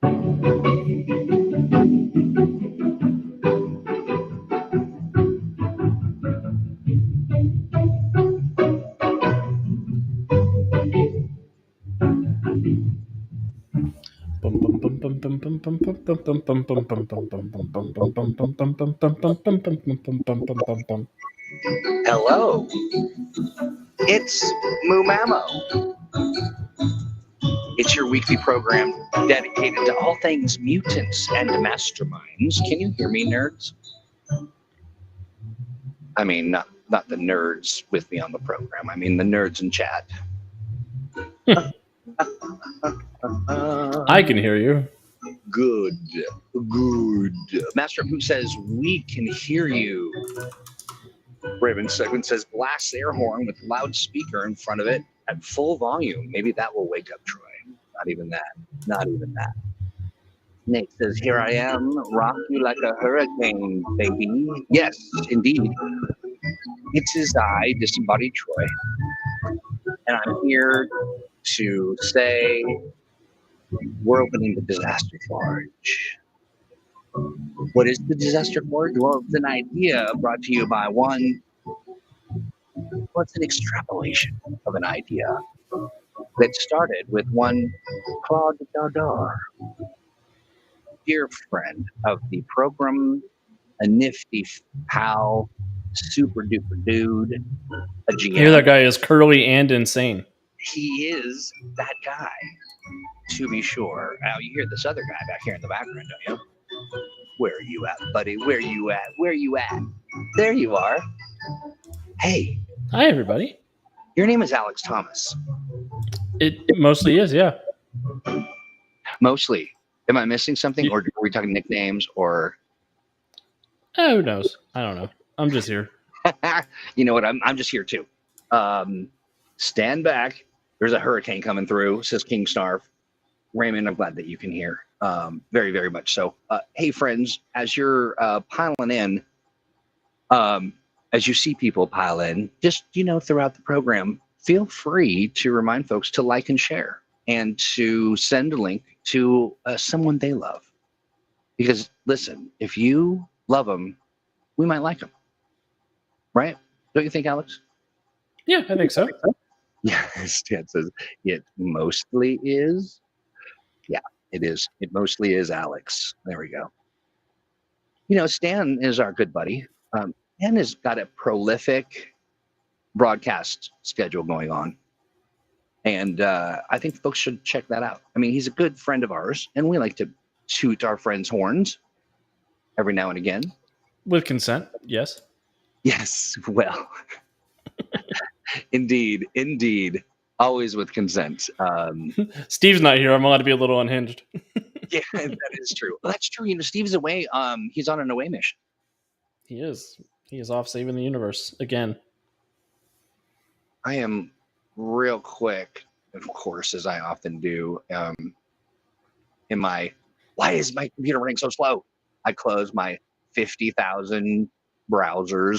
Hello, it's Mumamo. It's your weekly program dedicated to all things mutants and masterminds. Can you hear me, nerds? I mean, not the nerds with me on the program. I mean the nerds in chat. I can hear you. Good. Master Who says, we can hear you. Raven Segment says, blast air horn with loudspeaker in front of it at full volume. Maybe that will wake up Troy. Not even that. Nate says, here I am, rock you like a hurricane, baby. Yes, indeed. It is I, Disembodied Troy. And I'm here to say we're opening the Disaster Forge. What is the Disaster Forge? Well, it's an idea brought to you by one. Well, it's an extrapolation of an idea that started with one Claude Dardar, dear friend of the program, a nifty pal, super duper dude, a GM. Here, that guy is curly and insane. He is that guy, to be sure. Now, you hear this other guy back here in the background, don't you? Where are you at, buddy? Where you at? Where you at? There you are. Hey. Hi, everybody. Your name is Alex Thomas. It mostly is, yeah. Mostly. Am I missing something? Or are we talking nicknames or? Who knows? I don't know. I'm just here. You know what? I'm just here too. Stand back. There's a hurricane coming through, says King Snarf. Raymond, I'm glad that you can hear. Very, very much so. Hey, friends, as you're piling in, as you see people pile in, just, throughout the program, feel free to remind folks to like and share and to send a link to someone they love. Because, listen, if you love them, we might like them. Right? Don't you think, Alex? Yeah, I think so. Yeah, Stan says it mostly is. Yeah, it is. It mostly is Alex. There we go. Stan is our good buddy. Stan has got a prolific broadcast schedule going on. And I think folks should check that out. I mean, he's a good friend of ours, and we like to toot our friends' horns every now and again. With consent, yes. Yes, well, indeed. Always with consent. Steve's not here. I'm allowed to be a little unhinged. Yeah, that is true. Well, that's true. Steve's away. He's on an away mission. He is. He is off saving the universe again. I am real quick, of course, as I often do. Why is my computer running so slow? I close my 50,000 browser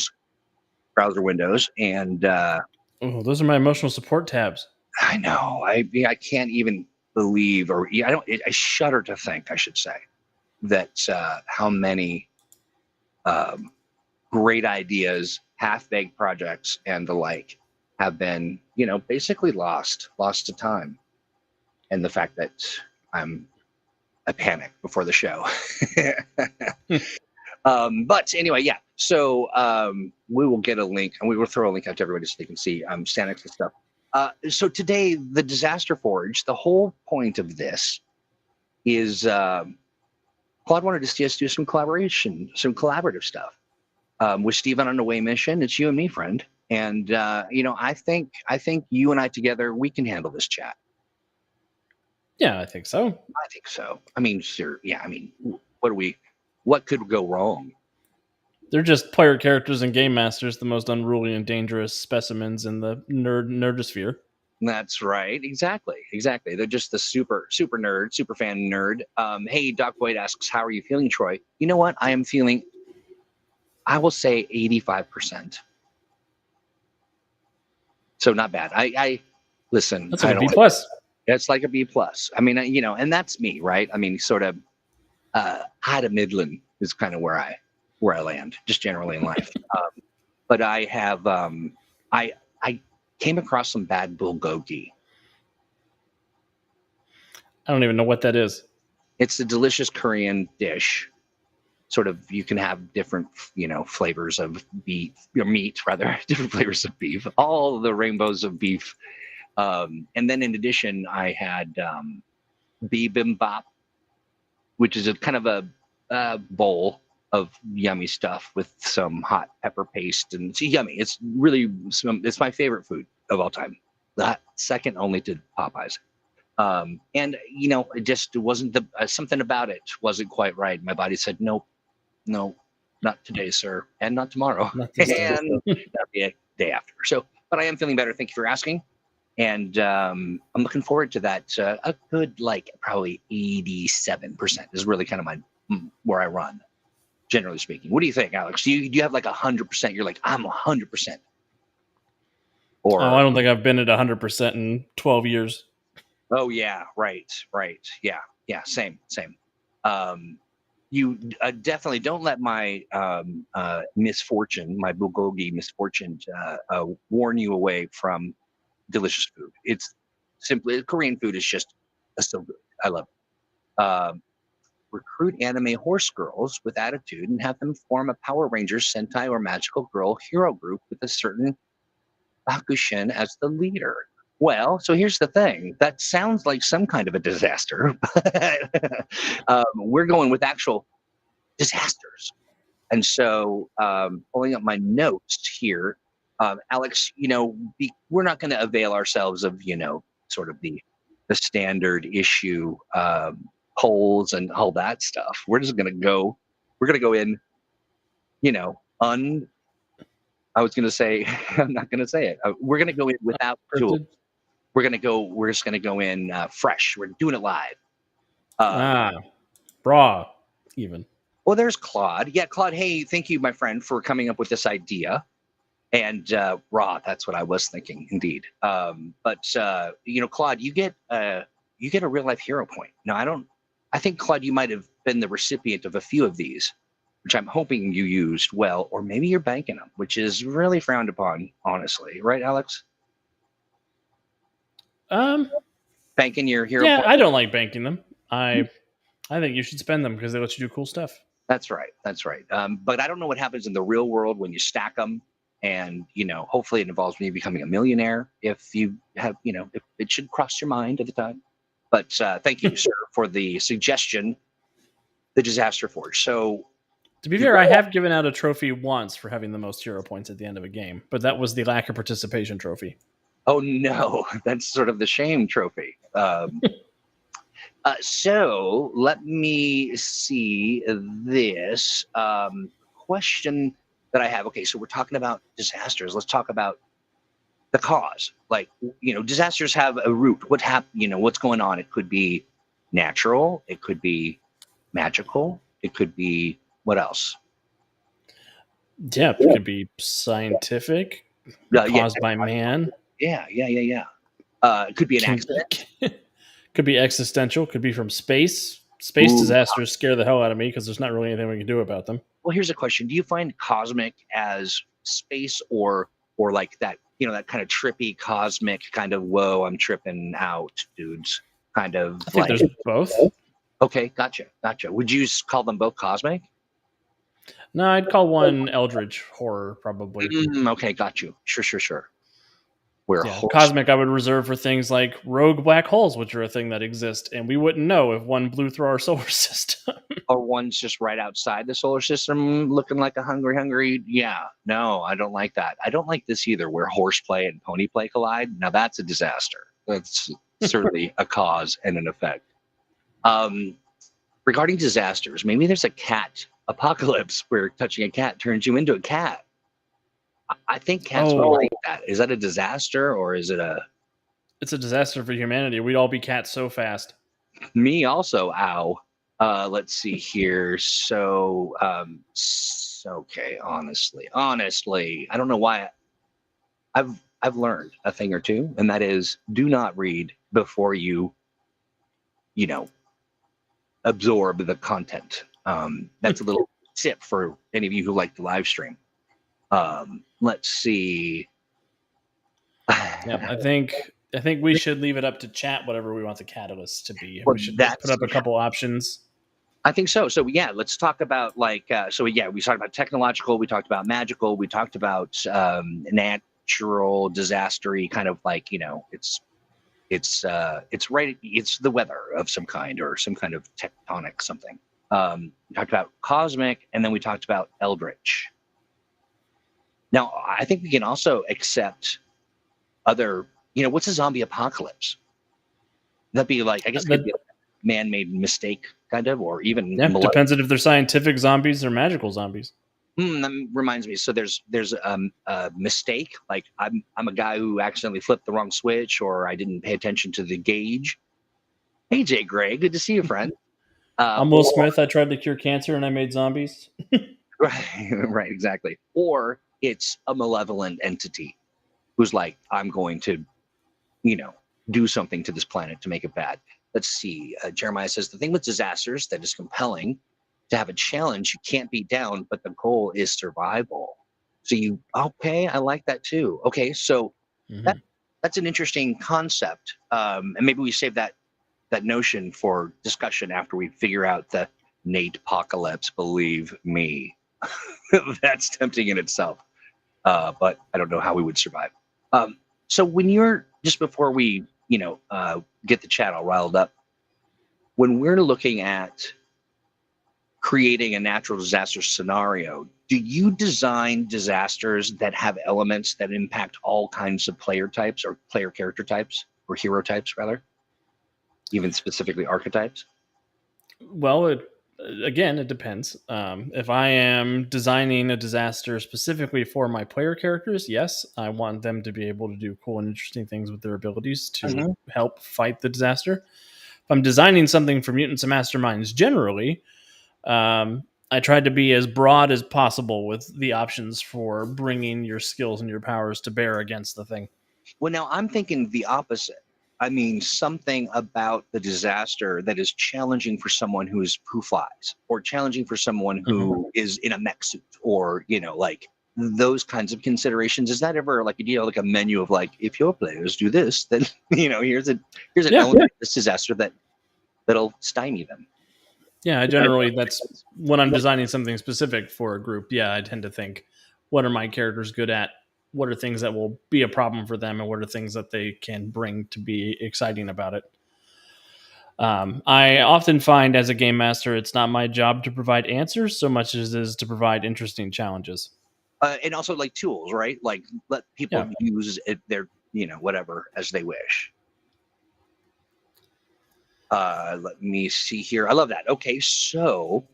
windows, and those are my emotional support tabs. I know. I can't even believe, I shudder to think, I should say, that how many great ideas, half-baked projects, and the like have been, basically lost to time. And the fact that I panic before the show. But anyway, yeah. So we will get a link, and we will throw a link out to everybody so they can see Stanix and stuff. So today, the Disaster Forge, the whole point of this is Claude wanted to see us do some collaboration, some collaborative stuff with Steve on an away mission. It's you and me, friend. And, I think you and I together, we can handle this chat. Yeah, I think so. I mean, sure. Yeah, I mean, what could go wrong? They're just player characters and game masters, the most unruly and dangerous specimens in the nerdosphere. That's right. Exactly. They're just the super nerd, super fan nerd. Hey, Doc Boyd asks, how are you feeling, Troy? You know what? I am feeling, I will say 85%. So not bad. I listen. That's like a B+. It's like a B plus. I mean, and that's me, right? I mean, sort of high to midland is kind of where I land, just generally in life. But I have I came across some bad bulgogi. I don't even know what that is. It's a delicious Korean dish. Sort of, you can have different, flavors of beef, or meat rather, different flavors of beef, all the rainbows of beef. And then in addition, I had bibimbap, which is a kind of a bowl of yummy stuff with some hot pepper paste, and it's yummy. It's really, it's my favorite food of all time. Second only to Popeyes. And it just wasn't something about it wasn't quite right. My body said, nope, no, not today, sir, and not tomorrow, Not this day. and not the day after. So, but I am feeling better. Thank you for asking. And I'm looking forward to that. A good, probably 87% is really kind of where I run, generally speaking. What do you think, Alex? Do you have like 100%? You're like, I'm 100%. Or I don't think I've been at 100% in 12 years. Oh yeah, right, yeah, same. You definitely don't let my misfortune, my bulgogi misfortune, warn you away from delicious food. It's simply, Korean food is just so good. I love it. Recruit anime horse girls with attitude and have them form a Power Rangers, Sentai, or magical girl hero group with a certain Bakushin as the leader. Well, so here's the thing. That sounds like some kind of a disaster. We're going with actual disasters. And so, pulling up my notes here, Alex, we're not going to avail ourselves of, sort of the standard issue polls and all that stuff. We're just going to go. We're going to go in, I was going to say, I'm not going to say it. We're going to go in without tools. We're just going to go in fresh. We're doing it live. Raw, even. Well, there's Claude. Yeah, Claude. Hey, thank you, my friend, for coming up with this idea. And raw, that's what I was thinking, indeed. But Claude, you get a real life hero point. No, I think, Claude, you might have been the recipient of a few of these, which I'm hoping you used well, or maybe you're banking them, which is really frowned upon, honestly. Right, Alex? Banking your hero yeah, point? I don't like banking them. I think you should spend them because they let you do cool stuff. That's right. But I don't know what happens in the real world when you stack them. And, hopefully it involves me becoming a millionaire if you have, if it should cross your mind at the time. But thank you, sir, for the suggestion, the Disaster Forge. So, to be fair, I have given out a trophy once for having the most hero points at the end of a game, but that was the lack of participation trophy. Oh, no, that's sort of the shame trophy. So let me see this question that I have. Okay, so we're talking about disasters. Let's talk about the cause. Disasters have a root. What happened? What's going on? It could be natural. It could be magical. It could be what else? Yeah, it could be scientific, caused by man. Yeah. It could be an accident. Could be existential. Could be from space. Space disasters scare the hell out of me because there's not really anything we can do about them. Well, here's a question: do you find cosmic as space, or like that? That kind of trippy cosmic kind of whoa, I'm tripping out, dudes. Kind of. I think there's both. Okay, gotcha. Would you call them both cosmic? No, I'd call one eldritch horror, probably. Okay, got you. Sure. Cosmic I would reserve for things like rogue black holes, which are a thing that exist, and we wouldn't know if one blew through our solar system. Or one's just right outside the solar system looking like a hungry. Yeah, no, I don't like that. I don't like this either, where horseplay and pony play collide. Now that's a disaster. That's certainly a cause and an effect. Regarding disasters, maybe there's a cat apocalypse where touching a cat turns you into a cat. I think cats would like that. Is that a disaster, or is it a... It's a disaster for humanity. We'd all be cats so fast. Me also, ow. Let's see here. So, okay, honestly, I don't know why. I've learned a thing or two, and that is, do not read before you absorb the content. That's a little tip for any of you who like the live stream. Let's see. Yeah, I think we should leave it up to chat whatever we want the catalyst to be. Well, We should put up a couple options. I think so. So yeah, let's talk about we talked about technological, we talked about magical, we talked about natural, disastery, kind of like, it's the weather of some kind or some kind of tectonic something. We talked about cosmic, and then we talked about eldritch. Now, I think we can also accept other, what's a zombie apocalypse? That'd be like, I guess it could be a man-made mistake, kind of, or even depends on if they're scientific zombies or magical zombies. That reminds me. So there's a mistake, like I'm a guy who accidentally flipped the wrong switch, or I didn't pay attention to the gauge. Hey, Jay Gray, good to see you, friend. I'm Will Smith. I tried to cure cancer and I made zombies. Right, exactly. Or it's a malevolent entity who's like, I'm going to, do something to this planet to make it bad. Let's see. Jeremiah says, the thing with disasters that is compelling to have a challenge you can't beat down, but the goal is survival. So okay, I like that too. Okay, so that's an interesting concept. And maybe we save that notion for discussion after we figure out the Nate apocalypse. Believe me, that's tempting in itself. But I don't know how we would survive. So when you're, just before we, get the chat all riled up, when we're looking at creating a natural disaster scenario, do you design disasters that have elements that impact all kinds of player types or player character types or hero types, rather, even specifically archetypes? Well, it depends. If I am designing a disaster specifically for my player characters, yes, I want them to be able to do cool and interesting things with their abilities to help fight the disaster. If I'm designing something for mutants and masterminds generally, I tried to be as broad as possible with the options for bringing your skills and your powers to bear against the thing. Well, now I'm thinking the opposite. I mean, something about the disaster that is challenging for someone who flies, or challenging for someone who is in a mech suit, or like those kinds of considerations. Is that ever like like a menu of like, if your players do this, then here's an element of this disaster that'll stymie them. Yeah, that's when I'm designing something specific for a group. Yeah, I tend to think, what are my characters good at? What are things that will be a problem for them, and what are things that they can bring to be exciting about it? I often find as a game master, it's not my job to provide answers so much as it is to provide interesting challenges. And also like tools, right? Like let people use their, whatever as they wish. Let me see here. I love that. Okay, so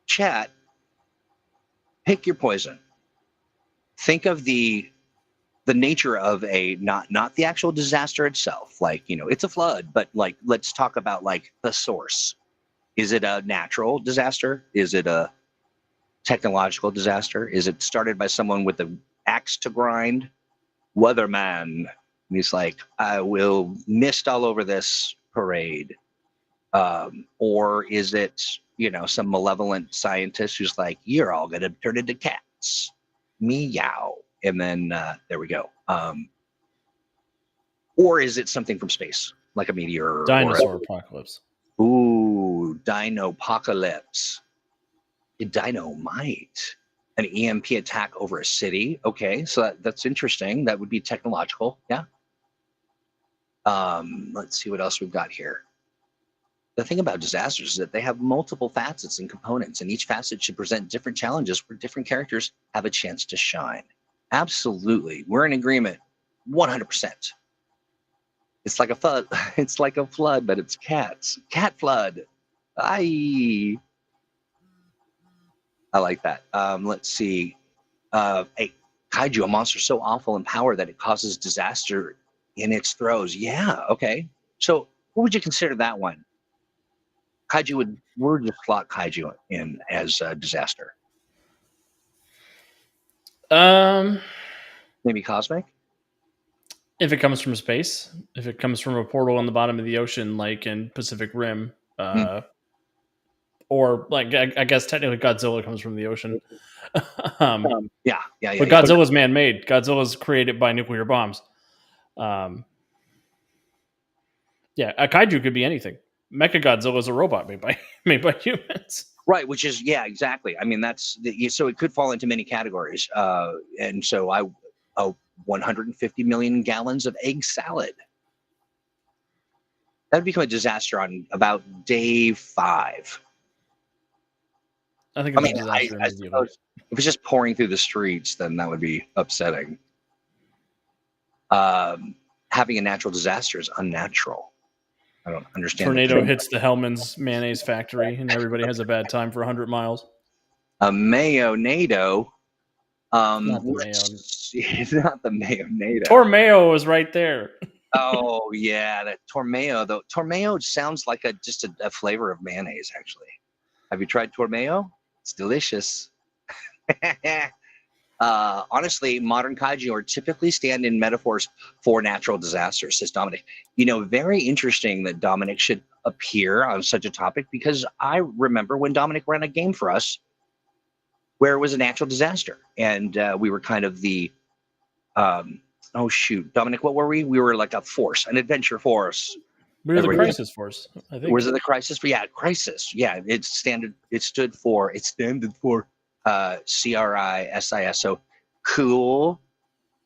chat, pick your poison. Think of the nature of a not the actual disaster itself. Like, it's a flood, but like, let's talk about like the source. Is it a natural disaster? Is it a technological disaster? Is it started by someone with an axe to grind? Weatherman. And he's like, I will mist all over this parade. Or is it, some malevolent scientist who's like, you're all going to turn into cats. Meow. And then there we go. Or is it something from space, like a meteor? Dinosaur apocalypse. Ooh, dino-apocalypse. Dynamite. An EMP attack over a city. Okay, so that's interesting. That would be technological. Yeah. Let's see what else we've got here. The thing about disasters is that they have multiple facets and components, and each facet should present different challenges where different characters have a chance to shine. Absolutely. We're in agreement 100%. It's like a flood. It's like a flood, but it's cats. Cat flood. I like that. Let's see. A kaiju, a monster so awful in power that it causes disaster in its throes. Yeah, okay. So what would you consider that one? We're just slot kaiju in as a disaster. Maybe cosmic? If it comes from space, if it comes from a portal on the bottom of the ocean, like in Pacific Rim, Hmm. or like I guess technically Godzilla comes from the ocean. um, Yeah. but Godzilla's man-made. Godzilla's created by nuclear bombs. Um, yeah, a kaiju could be anything. Mechagodzilla is a robot made by made by humans. Right, which is exactly. I mean, so it could fall into many categories. And so 150 million gallons of egg salad. That'd become a disaster on about day 5. I think I it's a mean, disaster I immediately. suppose if it's just pouring through the streets, then that would be upsetting. Having a natural disaster is unnatural. I don't understand. Tornado hits the Hellman's mayonnaise factory, and everybody has a bad time for 100 miles. A mayo-nado. Not the mayo. It's not the mayo-nado. Tormayo was right there. Oh yeah, that tormayo though. Tormayo sounds like just a flavor of mayonnaise. Actually, have you tried tormayo? It's delicious. Honestly, modern kaiju are typically stand-in metaphors for natural disasters, says Dominic. Very interesting that Dominic should appear on such a topic, because I remember when Dominic ran a game for us where it was a natural disaster, and we were kind of the oh shoot, Dominic, what were we? We were like a force, an adventure force. We were the crisis force, I think. Was it the crisis? Yeah, crisis. Yeah, it stood for CRISIS. So cool,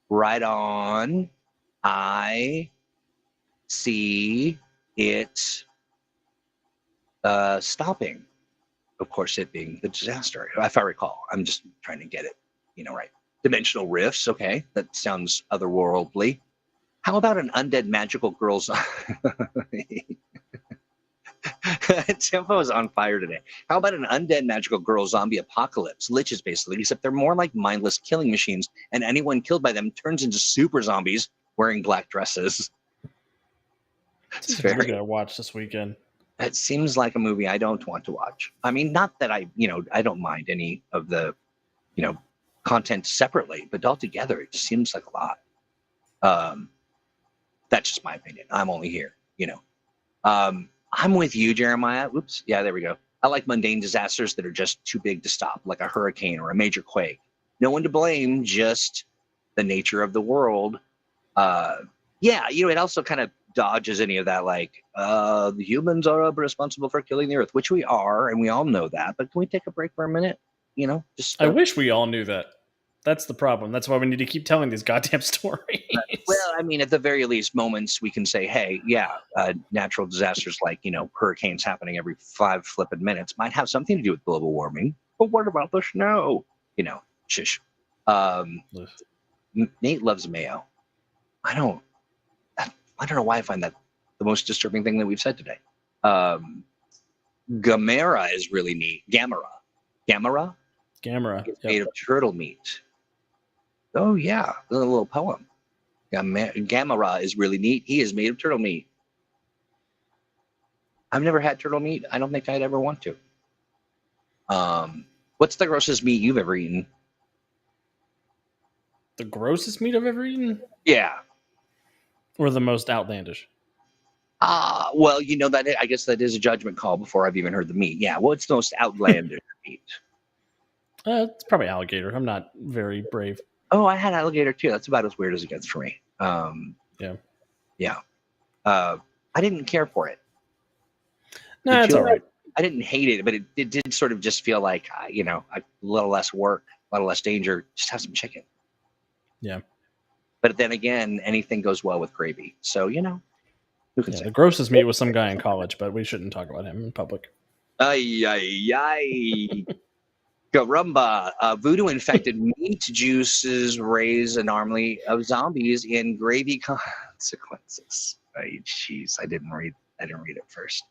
right on. I see it stopping. Of course, it being the disaster, if I recall. I'm just trying to get it, right. Dimensional rifts. Okay, that sounds otherworldly. How about an undead magical girl's? Tempo is on fire today. How about an undead magical girl zombie apocalypse? Liches, basically, except they're more like mindless killing machines, and anyone killed by them turns into super zombies wearing black dresses. It's a movie I watched this weekend. It seems like a movie I don't want to watch. I mean, not that I don't mind any of the, content separately, but altogether, it just seems like a lot. That's just my opinion. I'm only here, I'm with you, Jeremiah. Oops. Yeah, there we go. I like mundane disasters that are just too big to stop, like a hurricane or a major quake. No one to blame, just the nature of the world. It also kind of dodges any of that, like, the humans are responsible for killing the earth, which we are, and we all know that. But can we take a break for a minute? I wish we all knew that. That's the problem. That's why we need to keep telling these goddamn stories. Well, I mean, at the very least, moments we can say, hey, natural disasters like, hurricanes happening every 5 flipping minutes might have something to do with global warming. But what about the snow? Shush. Nate loves mayo. I don't know why I find that the most disturbing thing that we've said today. Gamera is really neat. Gamera? It's made of turtle meat. Oh, yeah. A little poem. Gamera is really neat. He is made of turtle meat. I've never had turtle meat. I don't think I'd ever want to. What's the grossest meat you've ever eaten? The grossest meat I've ever eaten? Yeah. Or the most outlandish? Well, that I guess that is a judgment call before I've even heard the meat. Yeah. What's the most outlandish meat? It's probably alligator. I'm not very brave. Oh, I had alligator too. That's about as weird as it gets for me. Yeah. I didn't care for it. No, it's all right. I didn't hate it, but it did sort of just feel like, a little less work, a little less danger. Just have some chicken. Yeah. But then again, anything goes well with gravy. So, who can say? The grossest meat was some guy in college, but we shouldn't talk about him in public. Ay. Garumba. Voodoo-infected meat juices raise an army of zombies in gravy consequences. Jeez, I didn't read it first.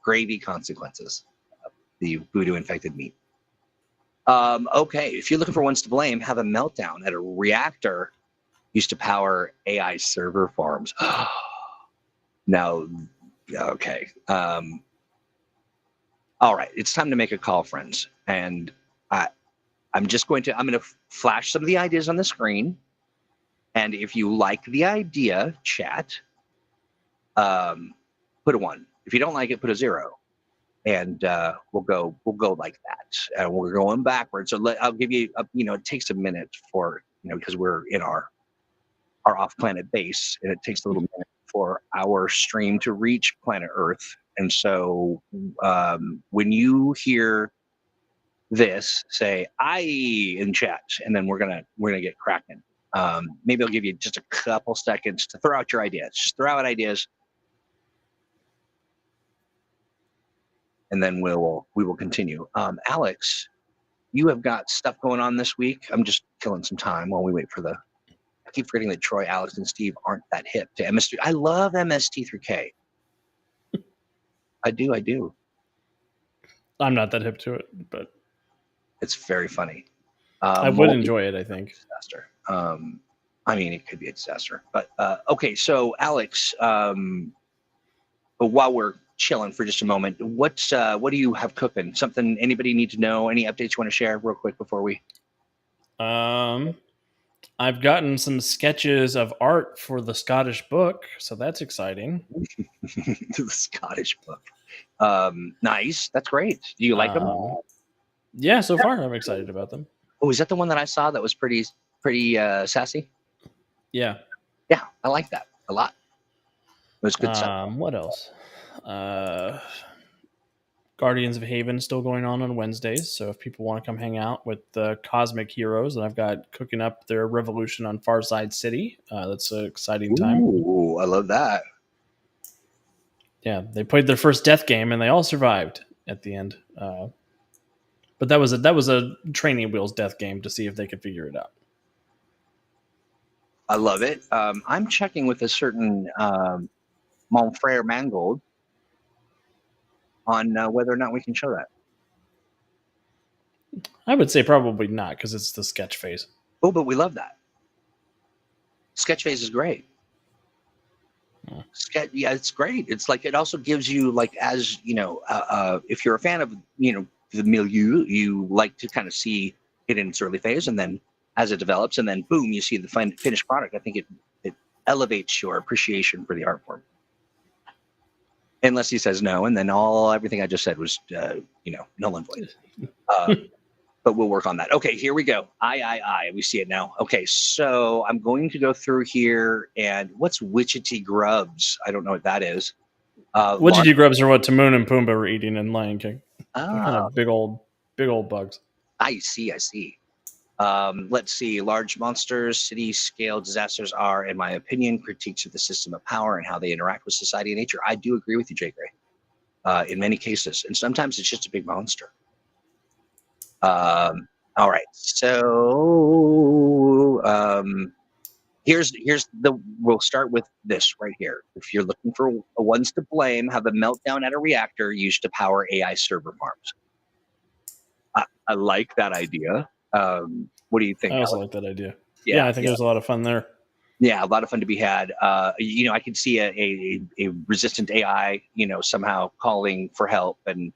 Gravy consequences. The voodoo-infected meat. Okay, if you're looking for ones to blame, have a meltdown at a reactor used to power AI server farms. Now, okay. All right, it's time to make a call, friends. And I'm going to flash some of the ideas on the screen. And if you like the idea, chat, put a 1. If you don't like it, put a 0. And we'll go like that. And we're going backwards. So I'll give you, it takes a minute for, because we're in our off-planet base, and it takes a little minute for our stream to reach planet Earth. And so when you hear this, say "I" in chat, and then we're gonna get cracking. Maybe I'll give you just a couple seconds to throw out your ideas. Just throw out ideas, and then we will continue. Alex, you have got stuff going on this week. I'm just killing some time while we wait for the. I keep forgetting that Troy, Alex, and Steve aren't that hip to MS3. I love MST through K. I do. I'm not that hip to it, but It's very funny. I would enjoy it, I think. Disaster. I mean, it could be a disaster. But okay, so Alex, but while we're chilling for just a moment, what do you have cooking? Something anybody need to know? Any updates you want to share real quick before we? I've gotten some sketches of art for the Scottish book, so that's exciting. The Scottish book. Nice. That's great. Do you like them? Yeah, so far I'm excited about them. Oh, is that the one that I saw that was pretty sassy? Yeah. Yeah, I like that a lot. It was good stuff. What else? Guardians of Haven still going on Wednesdays, so if people want to come hang out with the Cosmic Heroes, and I've got cooking up their revolution on Farside City. That's an exciting time. Ooh, I love that. Yeah, they played their first death game and they all survived at the end. But that was a training wheels death game to see if they could figure it out. I love it. I'm checking with a certain Monfrere Mangold on whether or not we can show that. I would say probably not, because it's the sketch phase. Oh, but we love that. Sketch phase is great. Yeah, it's great. It's like, it also gives you, like, as if you're a fan of the milieu, you like to kind of see it in its early phase, and then as it develops, and then boom, you see the finished product. I think it elevates your appreciation for the art form. Unless he says no, and then everything I just said was null and void. But we'll work on that. Okay, here we go. We see it now. Okay, so I'm going to go through here, and what's Witchetty Grubs? I don't know what that is. Witchetty Grubs are what Timon and Pumbaa were eating in Lion King. They're kind of big old bugs. I see. Let's see. Large monsters, city-scale disasters are, in my opinion, critiques of the system of power and how they interact with society and nature. I do agree with you, Jay Gray, in many cases. And sometimes it's just a big monster. All right. So we'll start with this right here. If you're looking for ones to blame, have a meltdown at a reactor used to power AI server farms. I like that idea. What do you think? I also like that idea. Yeah, I think there's a lot of fun there. Yeah, a lot of fun to be had. I could see a resistant AI, somehow calling for help, and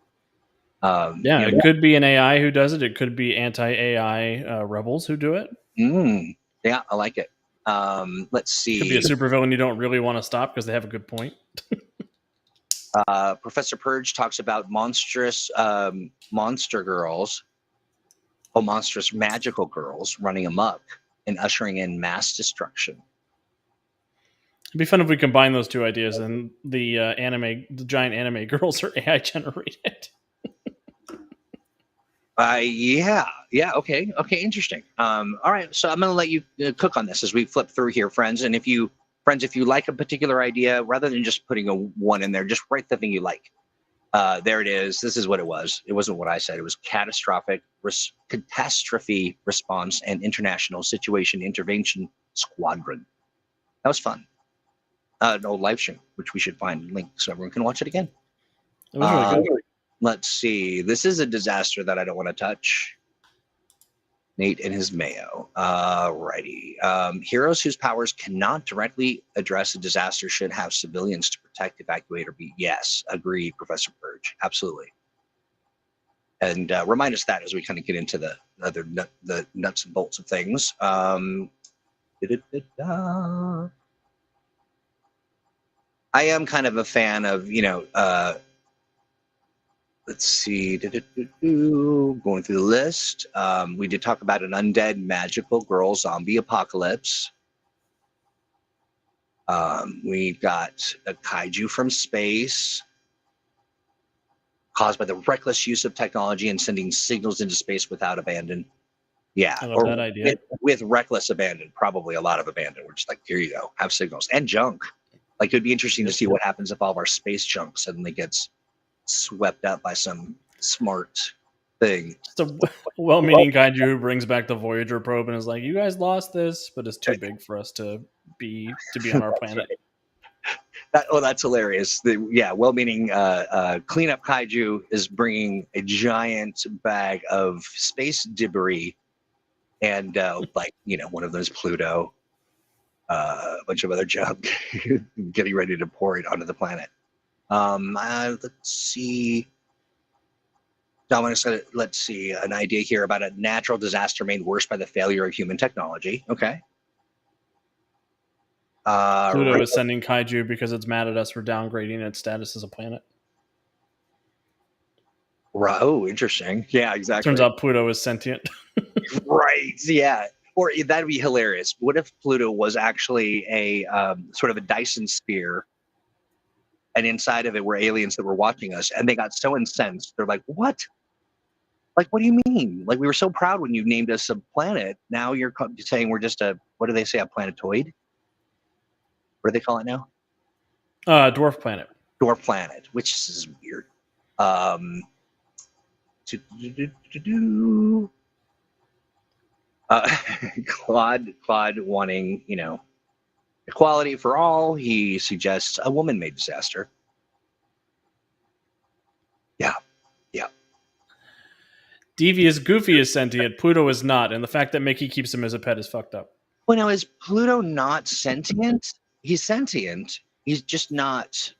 it could be an AI who does it. It could be anti-AI rebels who do it. Yeah, I like it. Let's see. It could be a supervillain you don't really want to stop because they have a good point. Professor Purge talks about monstrous monster girls. Monstrous magical girls running amok and ushering in mass destruction. It'd be fun if we combine those two ideas, and the giant anime girls are AI generated. Yeah. Okay, interesting. All right, so I'm going to let you cook on this as we flip through here, friends. And if you like a particular idea, rather than just putting a 1 in there, just write the thing you like. There it is. This is what it was. It wasn't what I said. It was catastrophe response and international situation intervention squadron. That was fun. An old live stream, which we should find link so everyone can watch it again. It was really good. Let's see. This is a disaster that I don't want to touch. Nate and his mayo. Righty. Heroes whose powers cannot directly address a disaster should have civilians to protect, evacuate, or be. Yes, agree, Professor Purge. Absolutely. And remind us that as we kind of get into the nuts and bolts of things. Da-da-da-da. I am kind of a fan of, let's see, going through the list. We did talk about an undead magical girl zombie apocalypse. We've got a kaiju from space caused by the reckless use of technology and sending signals into space without abandon. Yeah, I love that idea. With reckless abandon, probably a lot of abandon. We're just like, here you go, have signals and junk. Like, it'd be interesting to see what happens if all of our space junk suddenly gets swept up by some smart thing. It's a well-meaning kaiju who brings back the Voyager probe and is like, "You guys lost this, but it's too big for us to be on our planet." Right. That's hilarious. Well-meaning cleanup kaiju is bringing a giant bag of space debris and one of those Pluto, a bunch of other junk, getting ready to pour it onto the planet. Let's see. Dominic said, let's see, an idea here about a natural disaster made worse by the failure of human technology. Okay. Pluto is sending kaiju because it's mad at us for downgrading its status as a planet. Oh, interesting. Yeah, exactly. Turns out Pluto is sentient. Right. Yeah. Or that'd be hilarious. What if Pluto was actually a sort of a Dyson sphere, and inside of it were aliens that were watching us, and they got so incensed, they're like, "What? Like, what do you mean? Like, we were so proud when you named us a planet. Now you're saying we're just what do they say, a planetoid? What do they call it now? Dwarf planet. Dwarf planet, which is weird. Claude wanting, equality for all. He suggests a woman-made disaster. Yeah. Devious Goofy is sentient. Pluto is not, and the fact that Mickey keeps him as a pet is fucked up. Well, now, is Pluto not sentient? He's sentient. He's just not.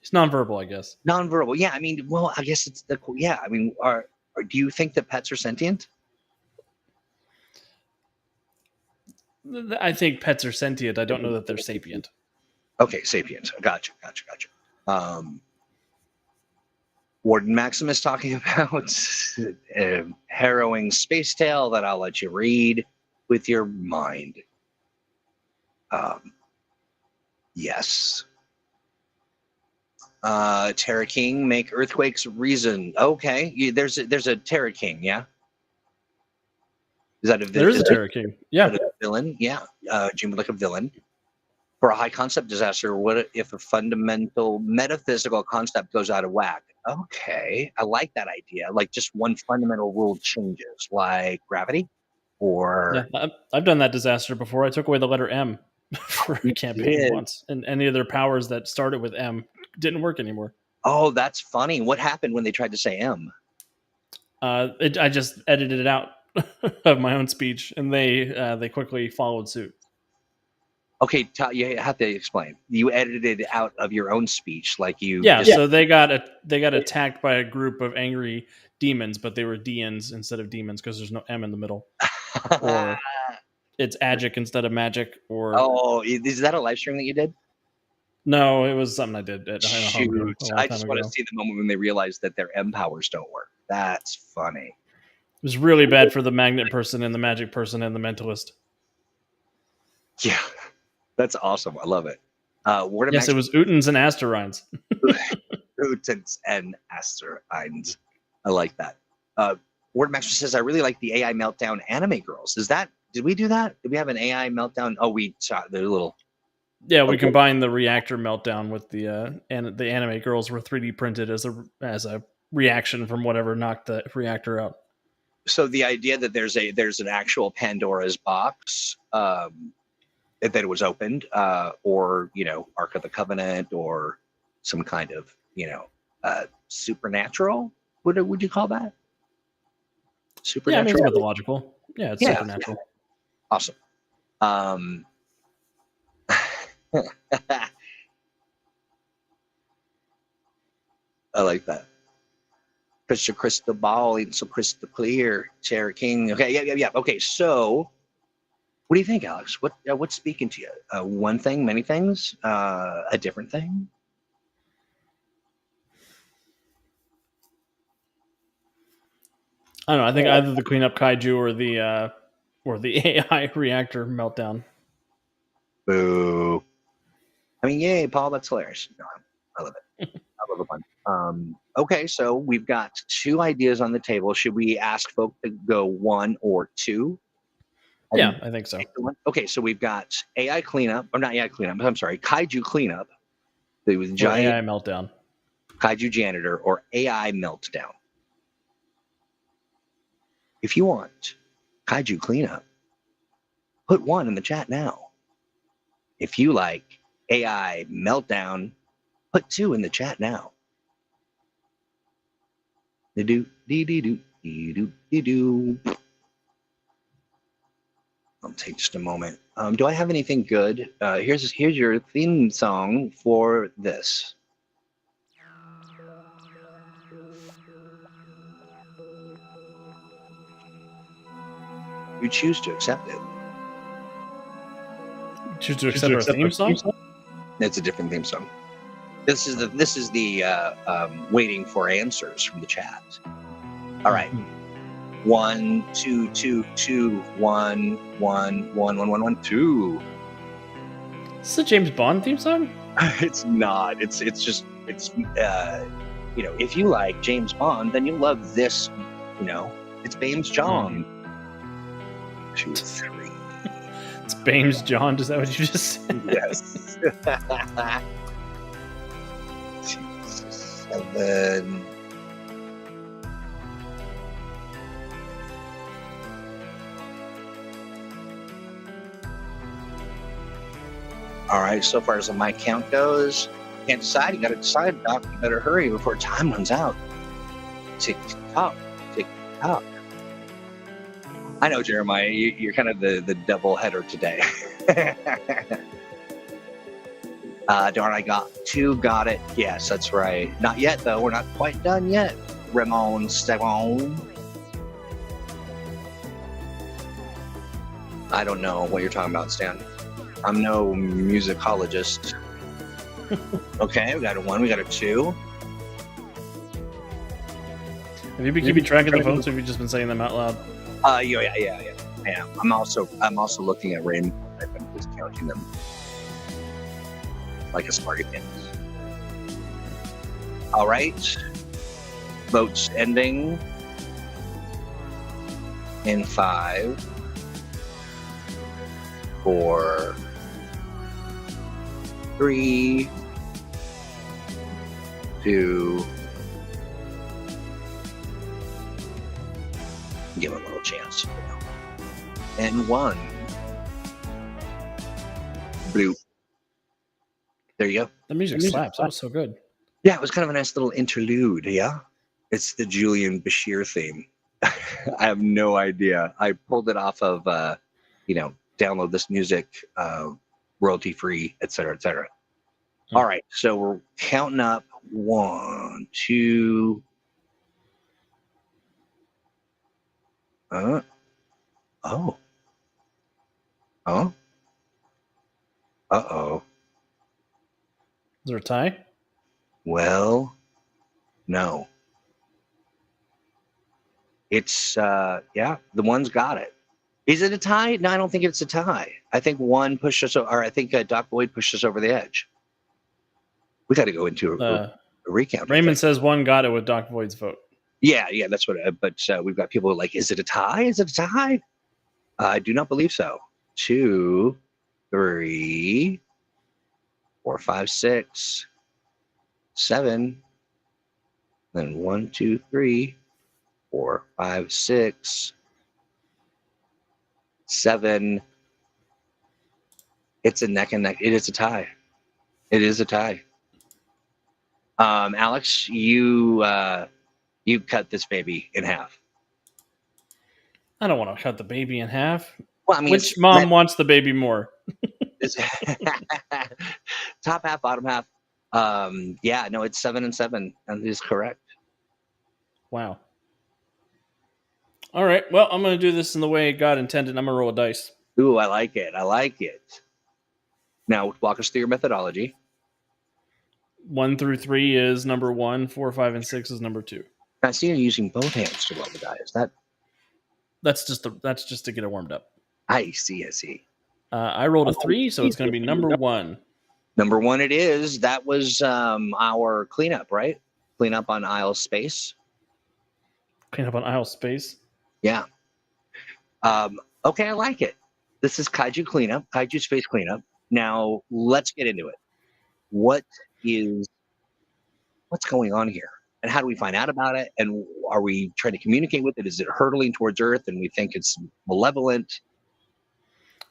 He's nonverbal, I guess. Nonverbal. Yeah, I mean, well, I guess it's the. Yeah, I mean, do you think that pets are sentient? I think pets are sentient. I don't know that they're sapient. Okay, sapient. Gotcha. Warden Maximus talking about a harrowing space tale that I'll let you read with your mind. Yes. Terra King, make earthquakes reason. Okay, there's a Terra King, yeah? Is that a villain? There is a Terra King. Yeah. A villain? Yeah. Jim would like a villain. For a high concept disaster, what if a fundamental metaphysical concept goes out of whack? Okay, I like that idea. Like, just one fundamental rule changes, like gravity, or yeah, I've done that disaster before. I took away the letter M for a campaign once, and any of their powers that started with M didn't work anymore. Oh, that's funny. What happened when they tried to say M? I just edited it out of my own speech, and they quickly followed suit. Okay, you have to explain. You edited it out of your own speech, like you. Yeah, so they got attacked by a group of angry demons, but they were Deans instead of demons because there's no M in the middle. Or it's Agic instead of magic. Or is that a live stream that you did? No, it was something I did at Shoot, I just want to see the moment when they realize that their M powers don't work. That's funny. It was really bad for the magnet person and the magic person and the mentalist. Yeah. That's awesome. I love it. Yes, it was Utens and Asterines. Utens and Asterines. I like that. Wordmaster says, I really like the AI Meltdown anime girls. Did we do that? Did we have an AI Meltdown? Oh, we shot the little. Yeah, we combined the reactor meltdown with the anime girls were 3D printed as a reaction from whatever knocked the reactor out. So the idea that there's an actual Pandora's box, that it was opened, or Ark of the Covenant, or some kind of supernatural. Would you call that supernatural? Yeah, I mean, it's mythological. Yeah, it's supernatural. Awesome. I like that. Crystal ball ain't so crystal clear. Terra King. Okay, yeah. Okay, so What do you think, Alex? What's speaking to you? One thing, many things, a different thing? I don't know. I think either the cleanup kaiju or the AI reactor meltdown. Boo. I mean, yay, Paul, that's hilarious. No, I love it. I love the fun. Okay, so we've got two ideas on the table. Should we ask folk to go one or two? Yeah, I think so. Okay, so we've got AI cleanup, or not AI cleanup, I'm sorry, kaiju cleanup, the Or giant AI meltdown. kaiju janitor, or AI meltdown. If you want kaiju cleanup, put one in the chat now. If you like AI meltdown, put two in the chat now. Do do do do do do do. I'll take just a moment. Do I have anything good? Here's your theme song for this. You choose to accept it. Choose to accept our theme song? It's a different theme song. This is the waiting for answers from the chat. All right. 1 2 2 2 1 1 1 1 1 1 2. Is this a James Bond theme song? It's not. It's just if you like James Bond, then you love this. It's James John. 2 3. It's James John. Is that what you just said? Yes. 7. All right, so far as my count goes, can't decide. You got to decide, Doc. You better hurry before time runs out. Tick tock, tick tock. I know, Jeremiah. You're kind of the double header today. Darn, I got 2. Got it. Yes, that's right. Not yet, though. We're not quite done yet. Ramon Stevon. I don't know what you're talking about, Stan. I'm no musicologist. Okay, we got a 1. We got a 2. Have you been keeping track of the votes, or have you just been saying them out loud? Yeah. I'm also looking at Rain. I'm just counting them like a smarty pants. All right. Votes ending in 5, 4, 3, 2. Give him a little chance. And 1. Blue. There you go. The music slaps. That was so good. Yeah, it was kind of a nice little interlude. Yeah. It's the Julian Bashir theme. I have no idea. I pulled it off of, download this music, royalty free, et cetera, et cetera. All right. So we're counting up 1, 2. Oh. Uh-oh. Is there a tie? Well, no. It's, the one's got it. Is it a tie? No, I don't think it's a tie. I think one pushed us, or I think Doc Boyd pushed us over the edge. We got to go into a recount. Raymond says 1 got it with Doc Boyd's vote. Yeah, that's what. But we've got people like, is it a tie? Is it a tie? I do not believe so. 2, 3, 4, 5, 6, 7. Then 1, 2, 3, 4, 5, 6, 7. It's a neck and neck. It is a tie. It is a tie. Alex, you cut this baby in half. I don't want to cut the baby in half. Well, I mean, which mom wants the baby more? Top half, bottom half. It's 7 and 7. That is correct. Wow. All right. Well, I'm going to do this in the way God intended. I'm going to roll a dice. Ooh, I like it. I like it. Now, walk us through your methodology. 1 through 3 is number 1. 4, 5, and 6 is number 2. I see you using both hands to roll the die. Is that? That's just to get it warmed up. I see. I see. I rolled a 3, so it's going to be number 1. Number 1 it is. That was our cleanup, right? Cleanup on aisle space. Clean up on aisle space. Yeah. Okay, I like it. This is Kaiju cleanup, Kaiju space cleanup. Now, let's get into it. What's going on here? And how do we find out about it? And are we trying to communicate with it? Is it hurtling towards Earth and we think it's malevolent?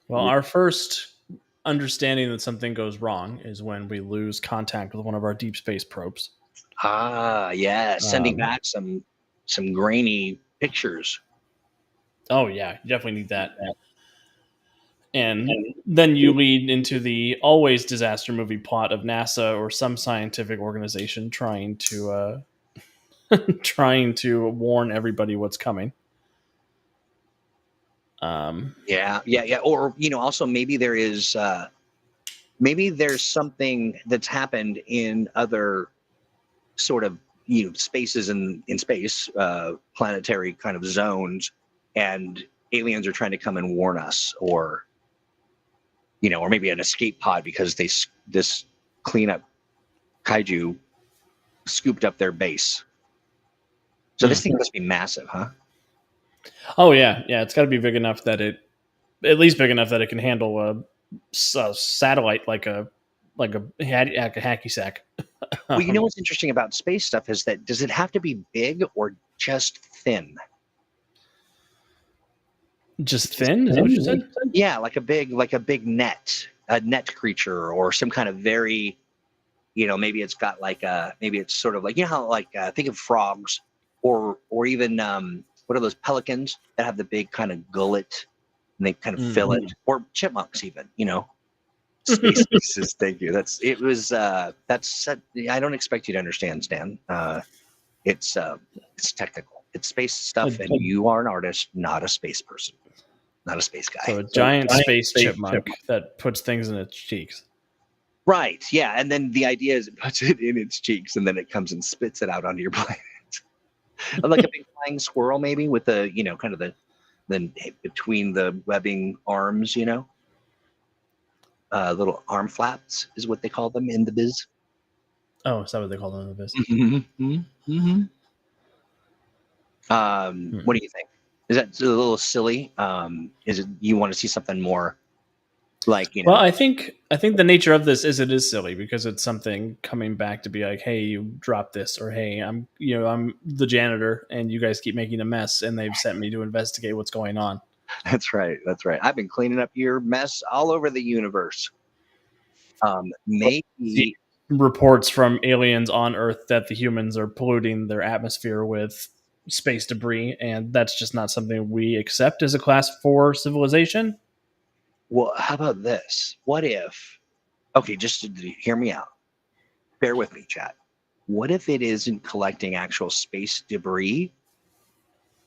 Well, our first understanding that something goes wrong is when we lose contact with one of our deep space probes. Ah, yeah, sending back some grainy pictures. Oh yeah, you definitely need that. And then you lead into the always disaster movie plot of NASA or some scientific organization trying to trying to warn everybody what's coming. Yeah. Or also maybe there is maybe there's something that's happened in other sort of spaces in space, planetary kind of zones, and aliens are trying to come and warn us, or or maybe an escape pod because this cleanup kaiju scooped up their base. So this thing must be massive, huh? Oh yeah, it's got to be big enough that at least big enough that it can handle a satellite like a hacky sack. Well, what's interesting about space stuff is that does it have to be big or just thin? Just thin? Is that what you said? Yeah, like a big net, a net creature, or some kind of very, maybe it's got maybe it's sort of like how think of frogs, or even what are those pelicans that have the big kind of gullet and they kind of fill it, or chipmunks even, Space pieces. Thank you. That's I don't expect you to understand, Stan. It's technical. It's space stuff, and you are an artist, not a space person, not a space guy. So a giant space chipmunk that puts things in its cheeks. Right. Yeah. And then the idea is it puts it in its cheeks, and then it comes and spits it out onto your planet, like a big flying squirrel, maybe with the kind of the between the webbing arms, little arm flaps is what they call them in the biz. Oh, is that what they call them in the biz? What do you think? Is that a little silly? Is it you want to see something more like Well, I think the nature of this is it is silly because it's something coming back to be like, hey, you dropped this, or hey, I'm the janitor and you guys keep making a mess, and they've sent me to investigate what's going on. That's right. I've been cleaning up your mess all over the universe. Maybe reports from aliens on Earth that the humans are polluting their atmosphere with space debris, and that's just not something we accept as a class 4 civilization. Well, how about this? What if? Okay, just to hear me out. Bear with me, chat. What if it isn't collecting actual space debris,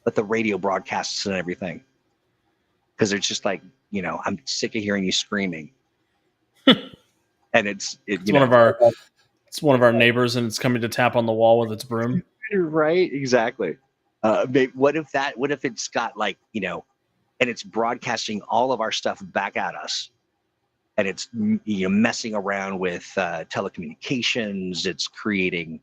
but the radio broadcasts and everything? Because it's just like, I'm sick of hearing you screaming. And it's one of our neighbors, and it's coming to tap on the wall with its broom. Right, exactly. What if it's got and it's broadcasting all of our stuff back at us, and it's messing around with telecommunications. It's creating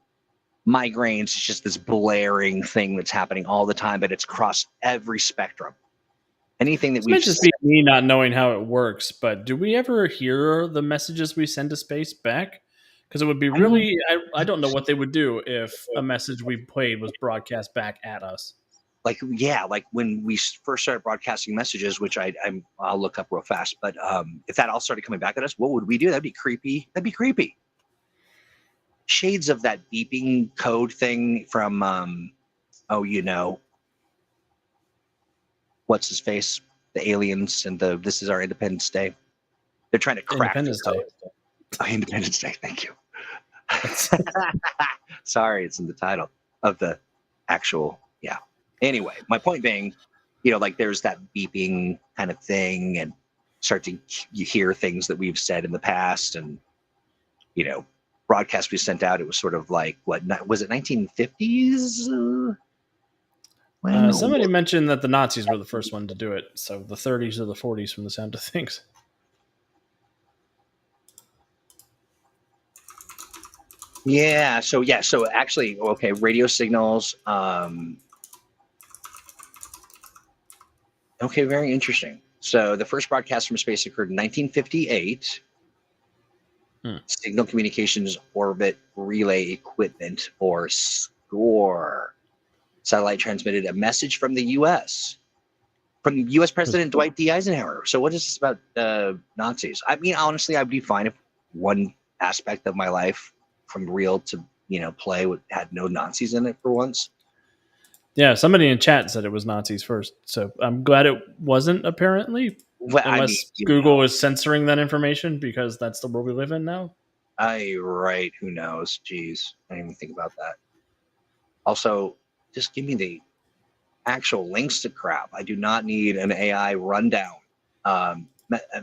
migraines. It's just this blaring thing that's happening all the time, but it's across every spectrum. Anything that we just be me not knowing how it works, but do we ever hear the messages we send to space back? Because it would be really, I don't know what they would do if a message we played was broadcast back at us. Like when we first started broadcasting messages, which I'll look up real fast, but if that all started coming back at us, what would we do? That'd be creepy. Shades of that beeping code thing from, what's his face? The aliens and This Is Our Independence Day. They're trying to crack Independence Day. Oh, Independence Day. Thank you. Sorry, it's in the title of the actual. Yeah. Anyway, my point being, there's that beeping kind of thing, and start to you hear things that we've said in the past, and broadcasts we sent out. It was sort of like, what was it, 1950s? Somebody mentioned that the Nazis were the first one to do it, so the 30s or the 40s from the sound of things. Yeah. So actually, okay, radio signals. Okay, very interesting. So the first broadcast from space occurred in 1958. Signal Communications Orbit Relay Equipment, or SCORE. Satellite transmitted a message from the U.S. from U.S. President Dwight D. Eisenhower. So what is this about Nazis? I mean, honestly, I'd be fine if one aspect of my life, from real to play, had no Nazis in it for once. Yeah, somebody in chat said it was Nazis first, so I'm glad it wasn't, apparently. Well, unless Google is censoring that information because that's the world we live in now. Right. Who knows? Jeez. I didn't even think about that. Also, just give me the actual links to crap. I do not need an AI rundown.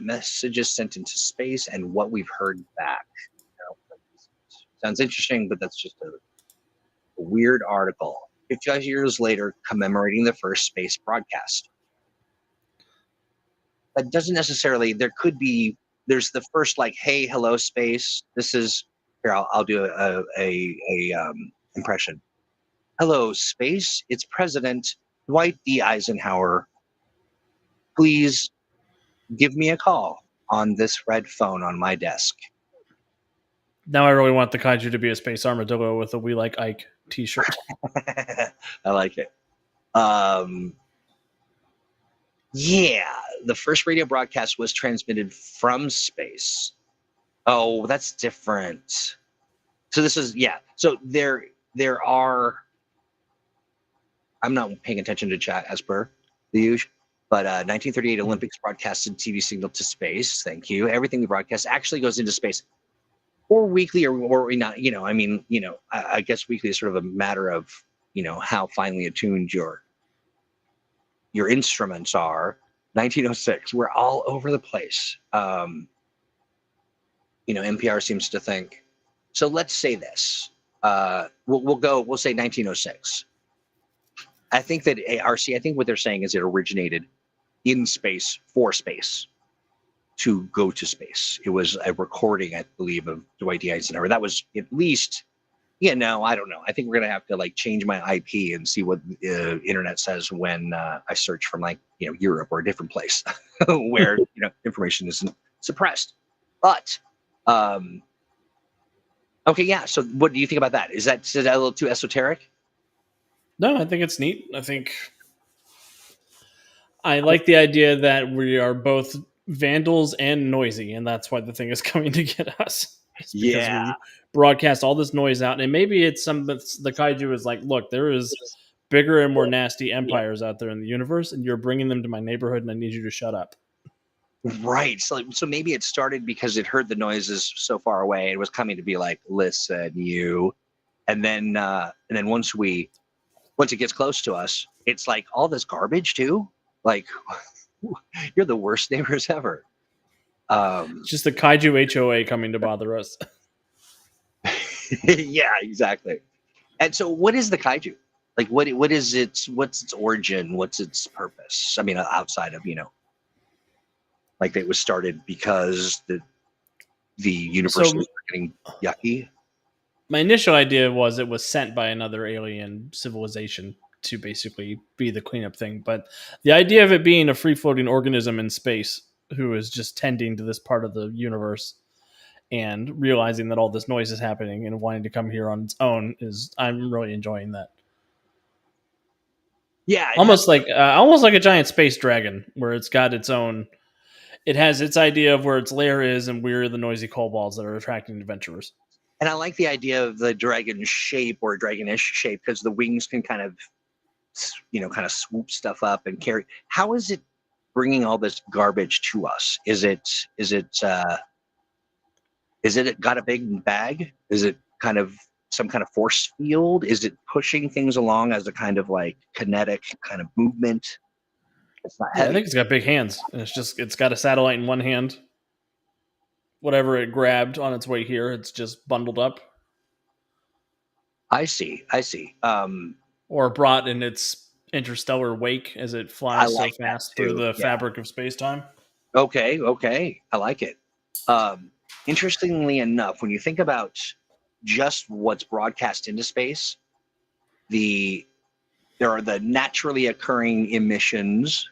Messages sent into space and what we've heard back. Sounds interesting, but that's just a weird article. 55 years later, commemorating the first space broadcast. That doesn't necessarily. There's the first, like, hey, hello, space. This is here. I'll do a impression. Hello, space. It's President Dwight D. Eisenhower. Please give me a call on this red phone on my desk. Now I really want the kaiju to be a space armadillo with a "We Like Ike" t-shirt. I like it. Yeah, the first radio broadcast was transmitted from space. Oh, that's different. So this is, yeah. So there are. I'm not paying attention to chat as per the usual. But 1938 Olympics broadcasted TV signal to space. Thank you. Everything we broadcast actually goes into space, or weekly, or not. I guess weekly is sort of a matter of how finely attuned your instruments are. 1906, we're all over the place. NPR seems to think. So let's say this. We'll say 1906. I think that ARC, I think what they're saying is it originated in space for space to go to space. It was a recording, I believe, of Dwight D. Eisenhower. That was at least, I don't know. I think we're going to have to change my IP and see what internet says when I search from Europe or a different place where information isn't suppressed. But okay, yeah. So what do you think about that? Is that a little too esoteric? No, I think it's neat. I think I like the idea that we are both vandals and noisy, and that's why the thing is coming to get us. It's because we broadcast all this noise out, and maybe it's the kaiju is like, look, there is bigger and more nasty empires out there in the universe, and you're bringing them to my neighborhood, and I need you to shut up. Right. So maybe it started because it heard the noises so far away. It was coming to be like, listen, you. And then once it gets close to us, it's like all this garbage too. Like, you're the worst neighbors ever. Just the kaiju HOA coming to bother us. Yeah, exactly. And so what is the kaiju? Like, what's its origin? What's its purpose? I mean, outside of, like it was started because the universe was getting yucky. My initial idea was it was sent by another alien civilization to basically be the cleanup thing. But the idea of it being a free-floating organism in space who is just tending to this part of the universe and realizing that all this noise is happening and wanting to come here on its own I'm really enjoying that. Yeah, almost like a giant space dragon where it's got its own. It has its idea of where its lair is, and we're the noisy kobolds that are attracting adventurers. And I like the idea of the dragon shape or dragonish shape because the wings can kind of swoop stuff up and carry. How is it bringing all this garbage to us? Is it got a big bag? Is it kind of some kind of force field? Is it pushing things along as a kind of like kinetic kind of movement? It's not Yeah, I heavy. think it's got big hands, and it's got a satellite in one hand. Whatever it grabbed on its way here, it's just bundled up I see. I see. or brought in its interstellar wake as it I flies so like that fast through too. the Yeah. fabric of space-time. Okay. Okay. I like it. Interestingly enough, when you think about just what's broadcast into space, there are the naturally occurring emissions,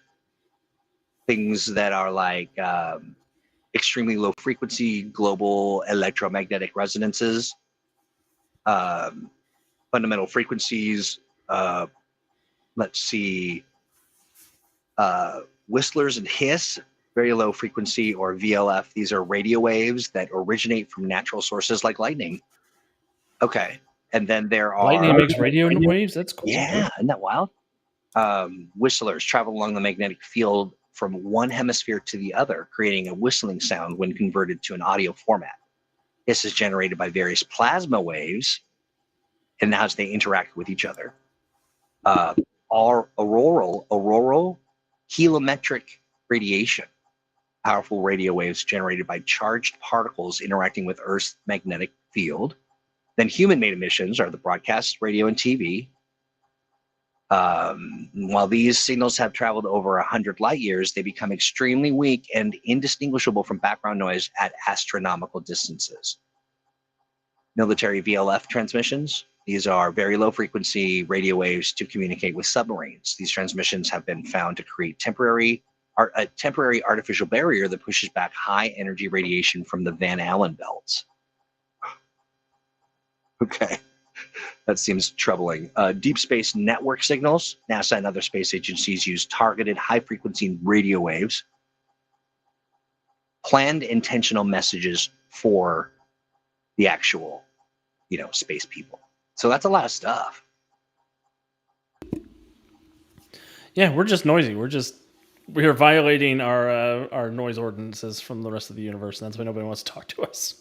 things that are like extremely low frequency global electromagnetic resonances, um, fundamental frequencies. Uh, let's see, whistlers and hiss, very low frequency, or VLF. These are radio waves that originate from natural sources like lightning. Okay. And then there Lightning are, makes radio waves. That's cool. yeah, isn't that wild? Whistlers travel along the magnetic field from one hemisphere to the other, creating a whistling sound when converted to an audio format. This is generated by various plasma waves and as they interact with each other. Our auroral heliometric radiation, powerful radio waves generated by charged particles interacting with Earth's magnetic field. Then human-made emissions are the broadcast, radio, and TV. While these signals have traveled over 100 light years, they become extremely weak and indistinguishable from background noise at astronomical distances. Military VLF transmissions. These are very low frequency radio waves to communicate with submarines. These transmissions have been found to create a temporary artificial barrier that pushes back high energy radiation from the Van Allen belts. Okay. That seems troubling. Deep space network signals. NASA and other space agencies use targeted high-frequency radio waves, planned intentional messages for the actual, space people. So that's a lot of stuff. Yeah, we're just noisy. We are violating our noise ordinances from the rest of the universe, and that's why nobody wants to talk to us.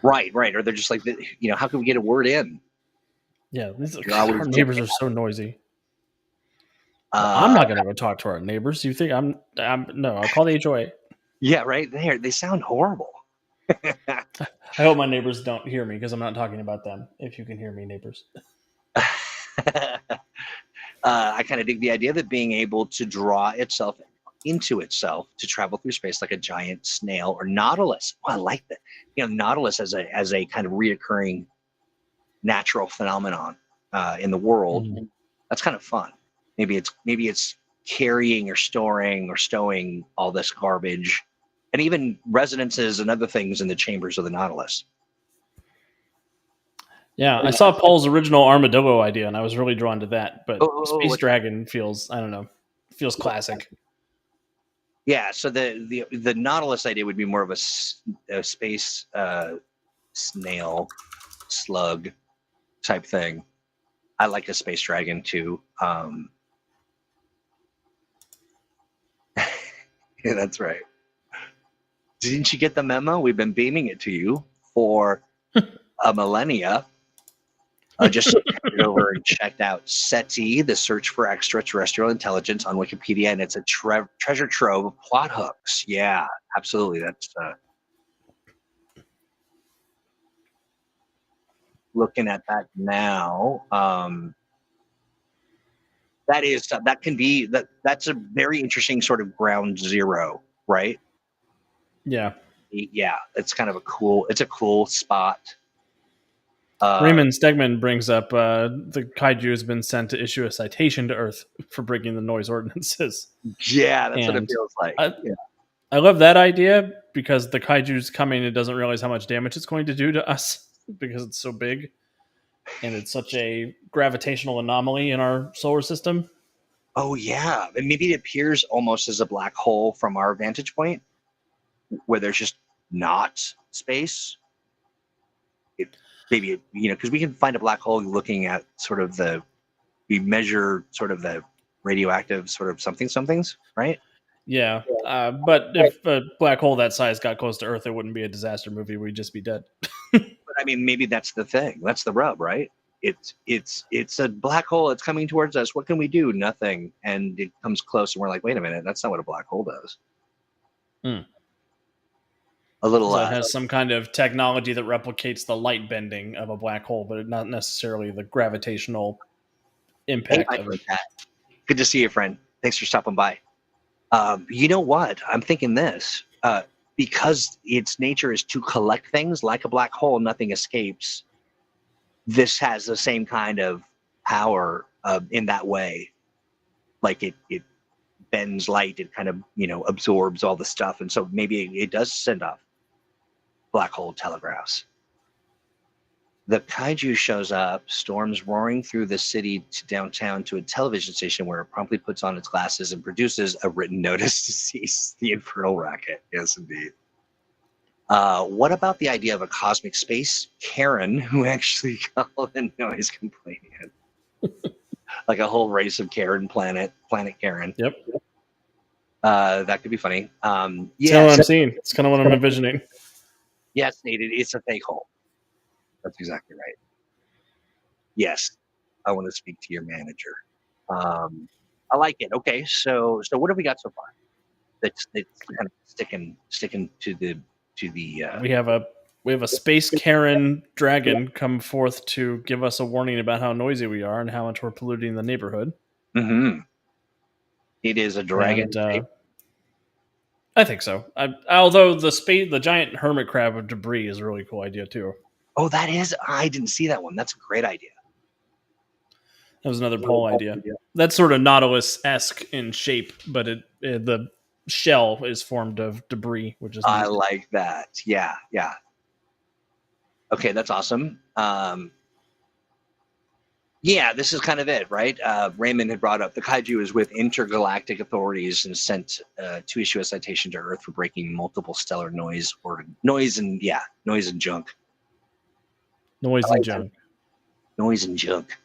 Right. Or they're just like, how can we get a word in? Yeah, our neighbors are so noisy. I'm not going to go talk to our neighbors. You think I'm no, I'll call the HOA. Yeah, right. They sound horrible. I hope my neighbors don't hear me because I'm not talking about them. If you can hear me, neighbors. I kind of dig the idea that being able to draw itself into itself to travel through space like a giant snail or nautilus. Oh, I like that. Nautilus as a kind of reoccurring natural phenomenon in the world. Mm-hmm. That's kind of fun. Maybe it's carrying or storing or stowing all this garbage, and even resonances and other things in the chambers of the Nautilus. Yeah, I saw Paul's original armadillo idea, and I was really drawn to that. But Space Dragon feels, I don't know, feels classic. Yeah, so the Nautilus idea would be more of a space snail, slug type thing. I like a Space Dragon too. Yeah, that's right. Didn't you get the memo? We've been beaming it to you for a millennia. I just headed over and checked out SETI, the Search for Extraterrestrial Intelligence on Wikipedia, and it's a treasure trove of plot hooks. Yeah, absolutely. That's looking at that now. That's a very interesting sort of ground zero, right? Yeah. Yeah, it's kind of a cool spot. Raymond Stegman brings up the kaiju has been sent to issue a citation to Earth for breaking the noise ordinances. Yeah, that's what it feels like. I love that idea because the kaiju's coming and it doesn't realize how much damage it's going to do to us because it's so big and it's such a gravitational anomaly in our solar system. Oh, yeah. And maybe it appears almost as a black hole from our vantage point where there's just not space. Maybe, because we can find a black hole looking at we measure sort of the radioactive sort of somethings, right? Yeah. But if a black hole that size got close to Earth, it wouldn't be a disaster movie. We'd just be dead. But I mean, maybe that's the thing. That's the rub, right? it's a black hole. It's coming towards us. What can we do? Nothing. And it comes close, and we're like, wait a minute, that's not what a black hole does. A little. So it has some kind of technology that replicates the light bending of a black hole, but not necessarily the gravitational impact of it. Good to see you, friend. Thanks for stopping by. You know what? I'm thinking this. Because its nature is to collect things like a black hole, nothing escapes. This has the same kind of power in that way. Like it bends light, it kind of, absorbs all the stuff. And so maybe it does send off black hole telegraphs. The kaiju shows up, storms roaring through the city to downtown to a television station where it promptly puts on its glasses and produces a written notice to cease the infernal racket. Yes, indeed. What about the idea of a cosmic space Karen who actually called a noise complainant? Like a whole race of Karen planet Karen. Yep. That could be funny. Yeah, that's what I'm seeing. It's kind of what I'm envisioning. Yes, Nate, it's a fake hole. That's exactly right. Yes, I want to speak to your manager. I like it. Okay, so what have we got so far? That's kind of sticking to the. We have a space Karen dragon come forth to give us a warning about how noisy we are and how much we're polluting the neighborhood. Mm-hmm. It is a dragon. And, I think so. Although the giant hermit crab of debris is a really cool idea too. Oh, that is. I didn't see that one. That's a great idea. That was another poll idea. That's sort of Nautilus-esque in shape, but the shell is formed of debris, which is. I like that. Yeah. Okay, that's awesome. Yeah, this is kind of it, right? Raymond had brought up the kaiju is with intergalactic authorities and sent to issue a citation to Earth for breaking multiple stellar noise and junk. Noise and junk. Noise and junk.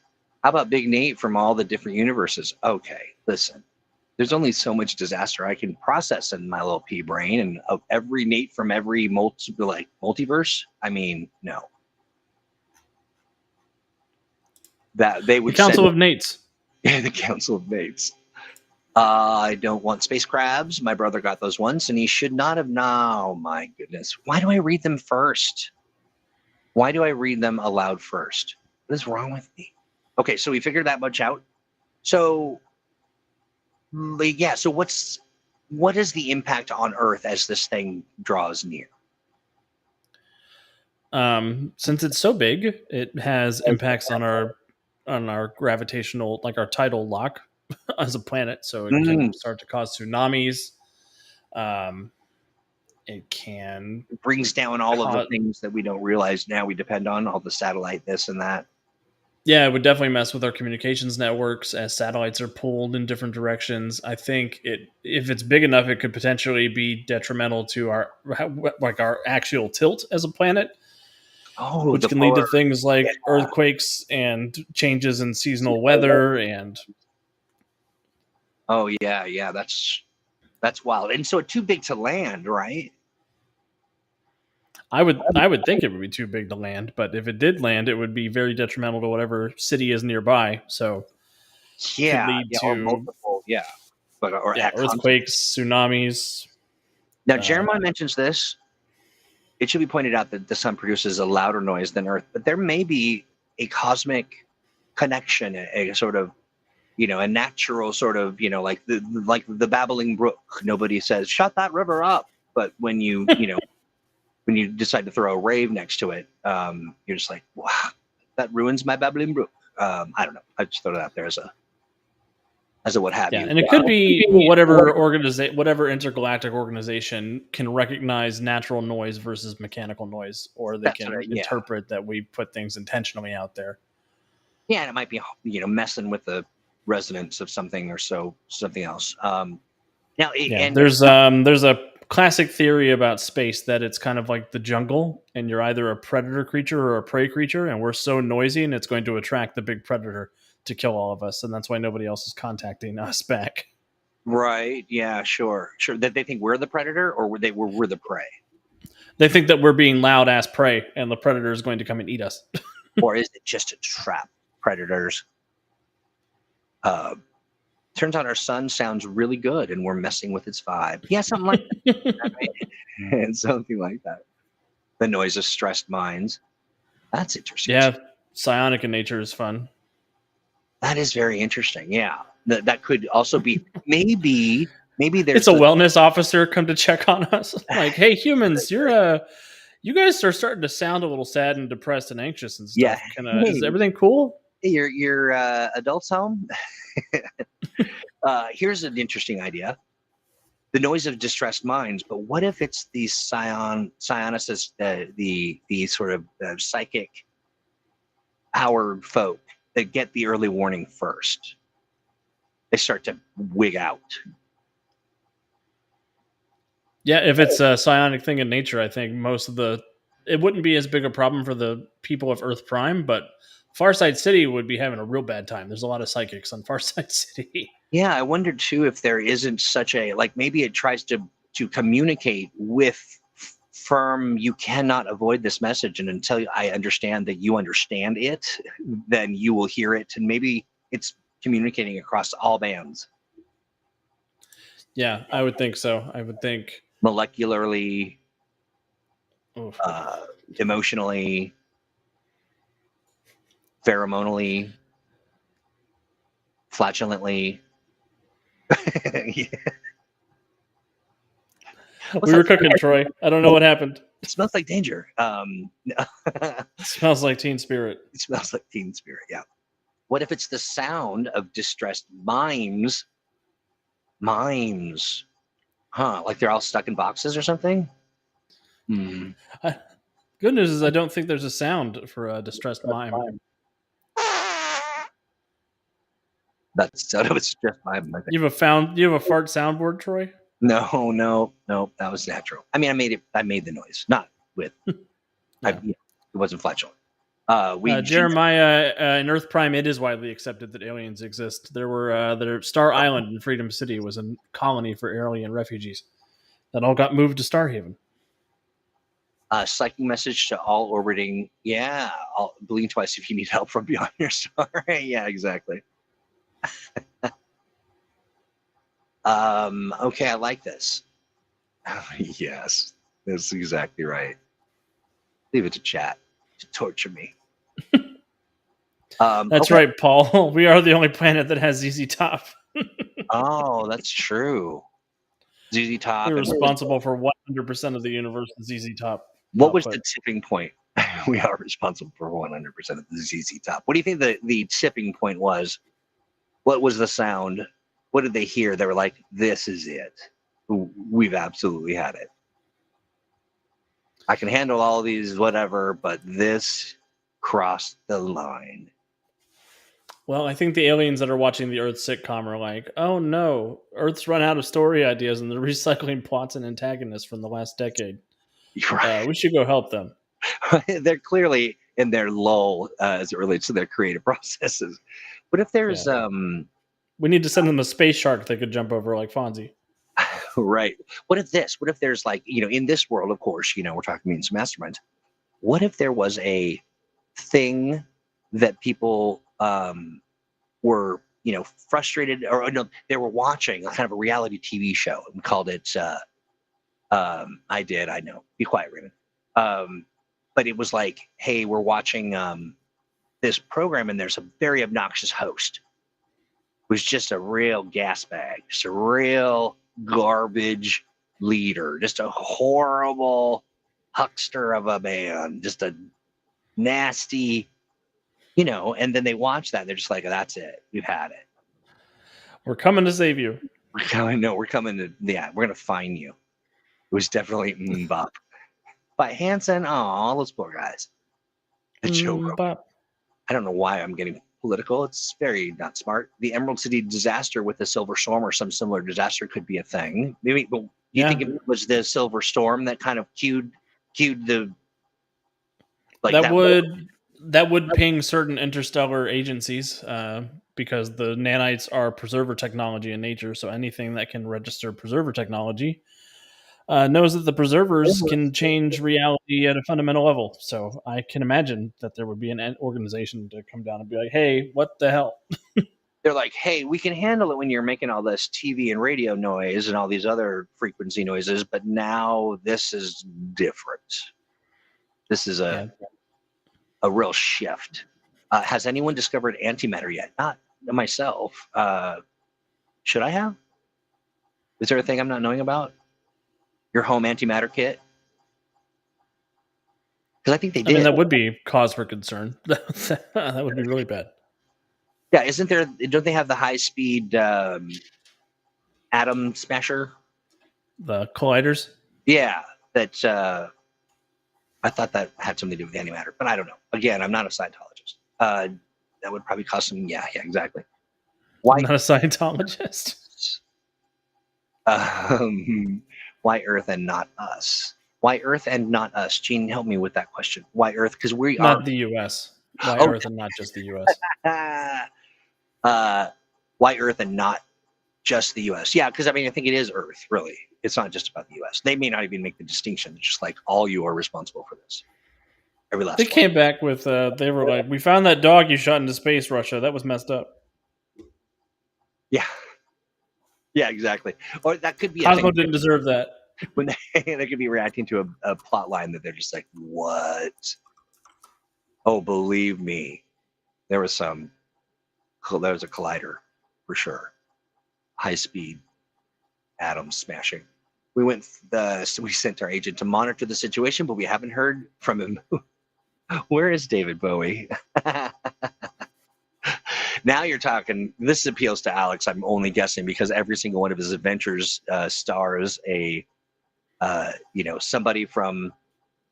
How about Big Nate from all the different universes? Okay, listen. There's only so much disaster I can process in my little pea brain, and of every Nate from every multiverse. I mean, no. That they would. The Council of Nates. Yeah, the Council of Nates. I don't want space crabs. My brother got those once, and he should not have. No, my goodness. Why do I read them first? Why do I read them aloud first? What is wrong with me? Okay, so we figured that much out. So, yeah. So what is the impact on Earth as this thing draws near? Since it's so big, it has impacts on our gravitational, like our tidal lock as a planet. So it can start to cause tsunamis. It brings down all of the things that we don't realize now we depend on, all the satellite, this and that. Yeah, it would definitely mess with our communications networks as satellites are pulled in different directions. I think if it's big enough, it could potentially be detrimental to our actual tilt as a planet. Which can lead to things like earthquakes and changes in seasonal weather and. Oh yeah, that's wild. And so too big to land, right? I would think it would be too big to land, but if it did land, it would be very detrimental to whatever city is nearby. So yeah, could lead to multiple, earthquakes, tsunamis. Now Jeremiah mentions this. It should be pointed out that the sun produces a louder noise than Earth, but there may be a cosmic connection, a sort of, a natural sort of, like the babbling brook. Nobody says, shut that river up. But when you, when you decide to throw a rave next to it, you're just like, wow, that ruins my babbling brook. I don't know. I just throw it out there as a what have you. And it could be whatever intergalactic organization can recognize natural noise versus mechanical noise, or they can interpret that we put things intentionally out there. Yeah, and it might be messing with the resonance of something or something else. There's a classic theory about space that it's kind of like the jungle, and you're either a predator creature or a prey creature, and we're so noisy, and it's going to attract the big predator to kill all of us, and that's why nobody else is contacting us back. Right? Yeah, sure. That they think we're the predator, or we're the prey. They think that we're being loud ass prey, and the predator is going to come and eat us. Or is it just a trap? Predators. Turns out our sun sounds really good and we're messing with its vibe. Yeah, something like that. Right? And something like that. The noise of stressed minds. That's interesting. Yeah, psionic in nature is fun. That is very interesting. Yeah. That could also be maybe there's It's a wellness officer come to check on us. Like, hey, humans, you guys are starting to sound a little sad and depressed and anxious and stuff. Yeah. Is everything cool? Your adult's home. Here's an interesting idea. The noise of distressed minds, but what if it's these psionicists, the sort of psychic powered folk that get the early warning first? They start to wig out. Yeah, if it's a psionic thing in nature, I think it wouldn't be as big a problem for the people of Earth Prime, but Farside City would be having a real bad time. There's a lot of psychics on Farside City. Yeah, I wonder too if there isn't such a, like, maybe it tries to communicate with firm, you cannot avoid this message, and until I understand that you understand it, then you will hear it, and maybe it's communicating across all bands. Yeah, I would think so. I would think molecularly, emotionally, pheromonally, flatulently. Yeah. We were cooking, Troy. I don't know what happened. It smells like danger. It smells like Teen Spirit. It smells like Teen Spirit, yeah. What if it's the sound of distressed mimes? Mimes. Huh, like they're all stuck in boxes or something? Good news is I don't think there's a sound for a distressed mime. That's so it's just mime. You have a fart soundboard, Troy? No, that was natural. I mean, I made the noise, not with. Yeah. It wasn't flatulent. Jeremiah, in Earth Prime, it is widely accepted that aliens exist. Their Star Island in Freedom City was a colony for alien refugees that all got moved to Starhaven. Psychic message to all orbiting. Yeah, blink twice if you need help from beyond your star. Yeah, exactly. Okay, I like this. Yes, that's exactly right. Leave it to chat to torture me. That's right, Paul. We are the only planet that has ZZ Top. Oh, that's true. ZZ Top. We're responsible for 100% of the universe in ZZ Top. What was the tipping point? We are responsible for 100% of the ZZ Top. What do you think the tipping point was? What was the sound? What did they hear? They were like, this is it. We've absolutely had it. I can handle all these, whatever, but this crossed the line. Well, I think the aliens that are watching the Earth sitcom are like, oh no, Earth's run out of story ideas and they're recycling plots and antagonists from the last decade. Right. We should go help them. They're clearly in their lull as it relates to their creative processes. What if there's... we need to send them a space shark that could jump over like Fonzie. Right. What if there's like, in this world, of course, we're talking mutants masterminds. What if there was a thing that people were, frustrated or no, they were watching kind of a reality TV show and called it, I know. Be quiet, Raymond. But it was like, hey, we're watching this program and there's a very obnoxious host who's just a real gas bag, just a real garbage leader, just a horrible huckster of a man, just a nasty, and then they watch that and they're just like, that's it. We've had it. We're coming to save you. We're coming to, we're going to find you. It was definitely Mbop. By Hanson, those poor guys. The joke. I don't know why I'm getting political. It's very not smart. The Emerald City disaster with the Silver Storm or some similar disaster could be a thing. Maybe, but do you think it was the Silver Storm that kind of cued the like that would ping certain interstellar agencies because the nanites are preserver technology in nature. So anything that can register preserver technology knows that the preservers can change reality at a fundamental level. So I can imagine that there would be an organization to come down and be like, "Hey, what the hell?" They're like, hey, we can handle it when you're making all this TV and radio noise and all these other frequency noises, but now this is different. This is a real shift. Has anyone discovered antimatter yet? Not myself. Should I have? Is there a thing I'm not knowing about? Your home antimatter kit? Because I think they did. I mean, that would be cause for concern. That would be really bad. Yeah, isn't there? Don't they have the high speed atom smasher? The colliders? Yeah, that. I thought that had something to do with antimatter, but I don't know. Again, I'm not a Scientologist. That would probably cost some. Yeah, exactly. Why? I'm not a Scientologist. Why Earth and not us? Why Earth and not us? Gene, help me with that question. Why Earth? Because we not are the U.S. Why Earth and not just the U.S.? Why Earth and not just the U.S.? Yeah, because I mean, I think it is Earth. Really, it's not just about the U.S. They may not even make the distinction. It's just like all you are responsible for this. Every last. They came back with. They were like, "We found that dog you shot into space, Russia. That was messed up." Yeah. Yeah, exactly. Or that could be. Cosmo didn't deserve that. When they could be reacting to a plot line that they're just like, what? Oh, believe me, there was a collider for sure. High speed atom smashing. We sent our agent to monitor the situation, but we haven't heard from him. Where is David Bowie? Now you're talking. This appeals to Alex. I'm only guessing because every single one of his adventures stars a somebody from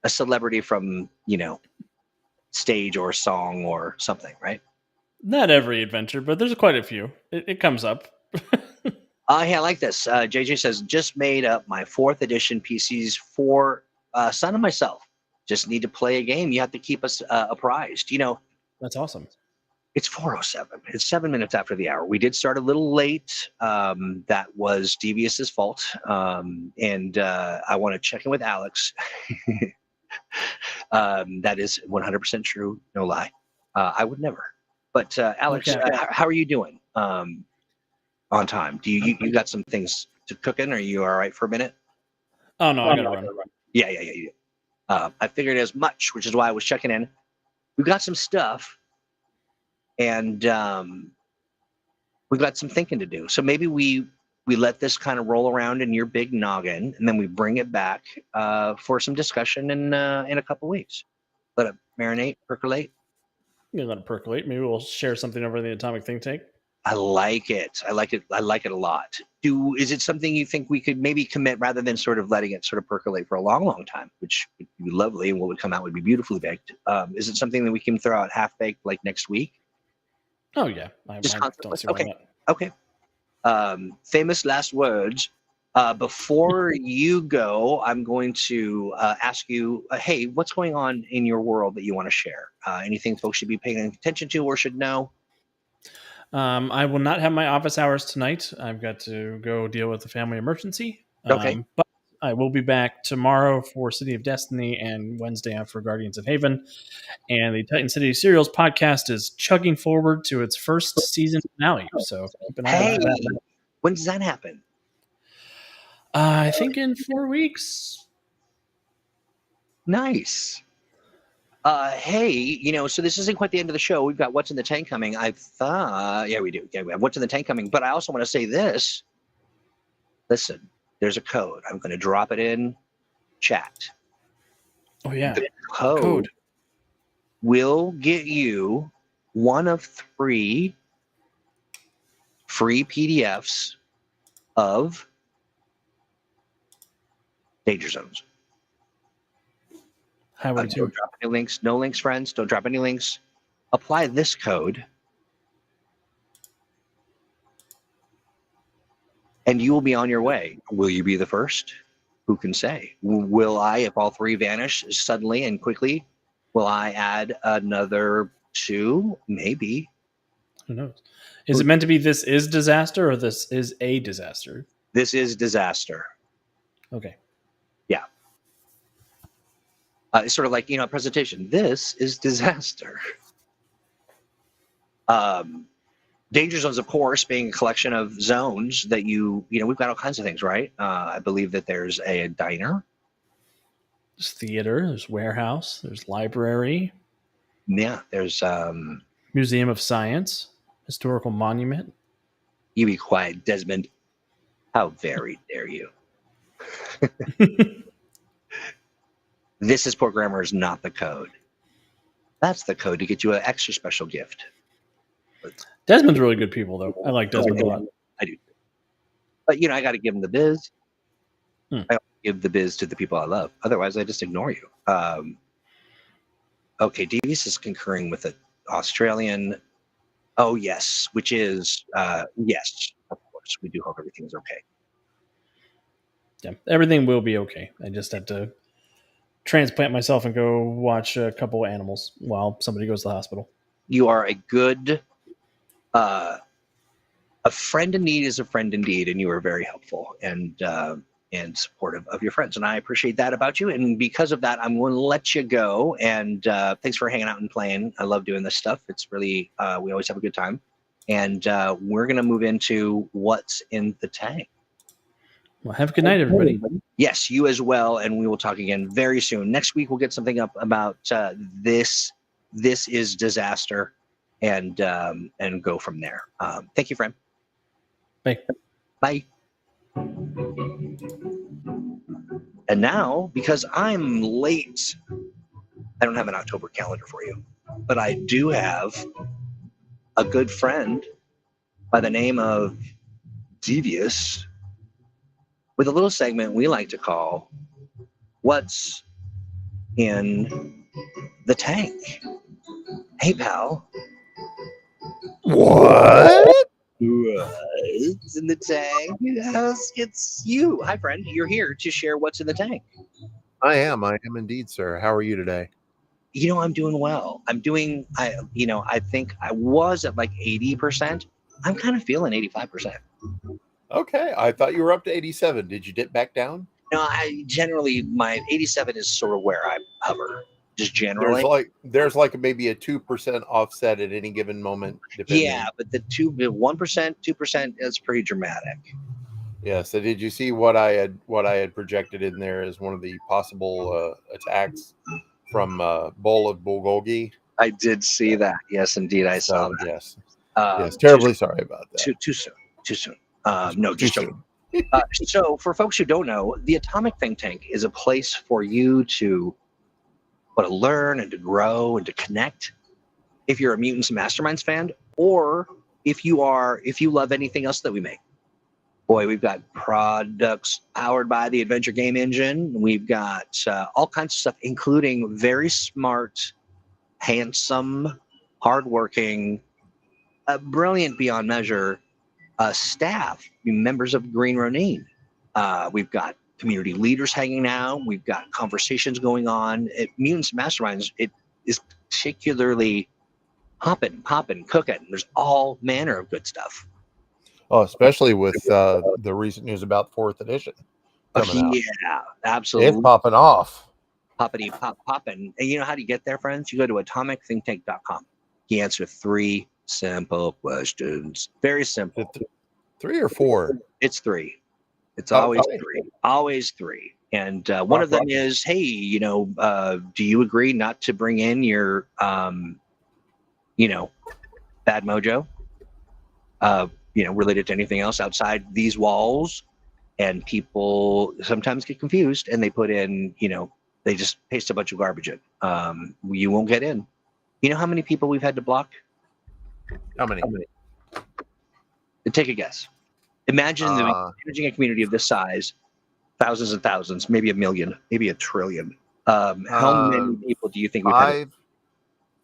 a celebrity from stage or song or something, right? Not every adventure, but there's quite a few. It comes up. Hey, I like this. JJ says, just made up my 4th edition PCs for son and myself. Just need to play a game. You have to keep us apprised. That's awesome. It's 4:07. It's 7 minutes after the hour. We did start a little late. That was Devious's fault. And I want to check in with Alex. That is 100% true. No lie. I would never. But Alex, okay. How are you doing on time? Do you got some things to cook in? Are you all right for a minute? Oh, no, I got to run. Yeah. You do. I figured as much, which is why I was checking in. We've got some stuff. And we've got some thinking to do. So maybe we let this kind of roll around in your big noggin, and then we bring it back for some discussion in a couple weeks. Let it marinate, percolate. You let it percolate. Maybe we'll share something over the Atomic Think Tank. I like it. I like it a lot. Is it something you think we could maybe commit rather than sort of letting it sort of percolate for a long, long time, which would be lovely, and what would come out would be beautifully baked. Is it something that we can throw out half baked like next week? Oh, yeah. I don't see why not. Okay. Famous last words. Before you go, I'm going to ask you, hey, what's going on in your world that you want to share? Anything folks should be paying attention to or should know? I will not have my office hours tonight. I've got to go deal with a family emergency. Okay. But I will be back tomorrow for City of Destiny and Wednesday for Guardians of Haven. And the Titan City Serials podcast is chugging forward to its first season finale. So keep an eye on that. When does that happen? I think in 4 weeks. Nice. Hey, so this isn't quite the end of the show. We've got What's in the Tank coming. I thought, yeah, we do. Yeah, we have What's in the Tank coming. But I also want to say this. Listen, there's a code. I'm going to drop it in chat. Oh, yeah. The code will get you one of 3 free PDFs of Danger Zones. Highway 2. Don't drop any links. No links, friends. Don't drop any links. Apply this code, and you will be on your way. Will you be the first? Who can say? Will I, if all 3 vanish suddenly and quickly, will I add another 2? Maybe. Who knows? Is it meant to be this is disaster or this is a disaster? This is disaster. Okay. It's sort of like, a presentation. This is disaster. Danger zones, of course, being a collection of zones that we've got all kinds of things, right? I believe that there's a diner. There's theater, there's warehouse, there's library. Yeah, there's Museum of Science, historical monument. You be quiet, Desmond. How very dare you? This is Poor Grammar is not the code. That's the code to get you an extra special gift. Desmond's really good people, though. I like Desmond a lot. I do. But, I got to give them the biz. I give the biz to the people I love. Otherwise, I just ignore you. Okay, Davies is concurring with the Australian. Oh, yes, which is, yes, of course. We do hope everything is okay. Yeah, everything will be okay. I just have to transplant myself and go watch a couple of animals while somebody goes to the hospital. You are a good, a friend in need is a friend indeed, and you are very helpful and supportive of your friends, and I appreciate that about you. And because of that, I'm going to let you go. And thanks for hanging out and playing. I love doing this stuff. It's really we always have a good time. And we're going to move into what's in the tank. Well, have a good night, everybody. Yes, you as well. And we will talk again very soon. Next week, we'll get something up about this. This is disaster, and go from there. Thank you, friend. Bye. Bye. And now, because I'm late, I don't have an October calendar for you, but I do have a good friend by the name of Devious with a little segment we like to call What's in the Tank? Hey, pal. What? What's in the tank? Yes, it's you. Hi, friend. You're here to share what's in the tank. I am indeed, sir. How are you today? I'm doing well. I think I was at like 80%. I'm kind of feeling 85%. Okay. I thought you were up to 87. Did you dip back down? No, I generally, my 87 is sort of where I hover. Just generally. There's like maybe a 2% offset at any given moment. Depending. Yeah, but the 1%, 2% is pretty dramatic. Yeah. So did you see what I had projected in there as one of the possible attacks from Bowl of Bulgogi? I did see that. Yes, indeed, I saw that. Yes. Yes. Terribly sorry about that. Too soon. No, just soon. So for folks who don't know, the Atomic Think Tank is a place for you to learn and to grow and to connect. If you're a Mutants and Masterminds fan, or if you love anything else that we make. Boy, we've got products powered by the Adventure Game Engine. We've got all kinds of stuff, including very smart, handsome, hardworking, brilliant beyond measure staff, members of Green Ronin. We've got community leaders hanging out. We've got conversations going on. At Mutants and Masterminds, it is particularly hopping, cooking. There's all manner of good stuff. Oh, especially with the recent news about 4th edition coming out. Yeah, absolutely. It's popping off. Popping. And you know how do you get there, friends? You go to atomicthinktank.com. You answer 3 simple questions. Very simple. 3 or 4? It's 3. It's always 3. Always 3. And one of them is, hey, do you agree not to bring in your, bad mojo, related to anything else outside these walls? And people sometimes get confused and they put in, they just paste a bunch of garbage in. You won't get in. You know how many people we've had to block? How many? Take a guess. Imagine managing a community of this size, thousands and thousands, maybe 1 million, maybe 1 trillion. How many people do you think we've had?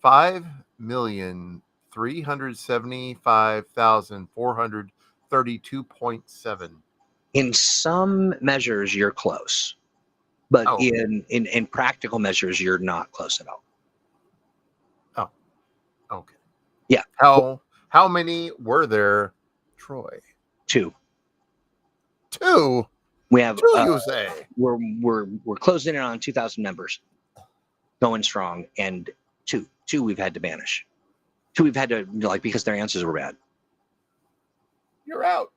5,375,432.7. In some measures, you're close, but in practical measures, you're not close at all. Oh, okay. Yeah. How many were there, Troy? 2. 2? We have 2, you say? We're closing in on 2,000 members. going strong, and two we've had to banish. Two we've had to because their answers were bad. You're out.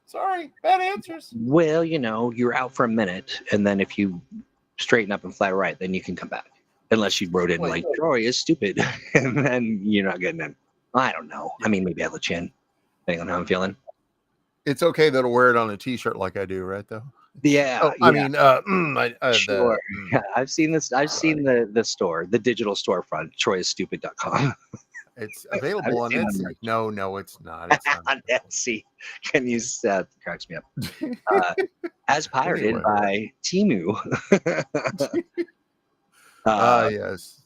Sorry, bad answers. Well, you're out for a minute, and then if you straighten up and flat right, then you can come back. Unless you wrote in Troy is stupid, and then you're not getting in. I don't know. I mean, maybe I'll let you in, depending on how I'm feeling. It's okay that I'll wear it on a T-shirt like I do, right? Though. Yeah. Oh, I mean, sure. I've seen this. I've seen the store, the digital storefront, troyisstupid.com. It's available on Etsy. No, it's not. It's not on Etsy. Can you cracks me up. As pirated by Temu. Yes.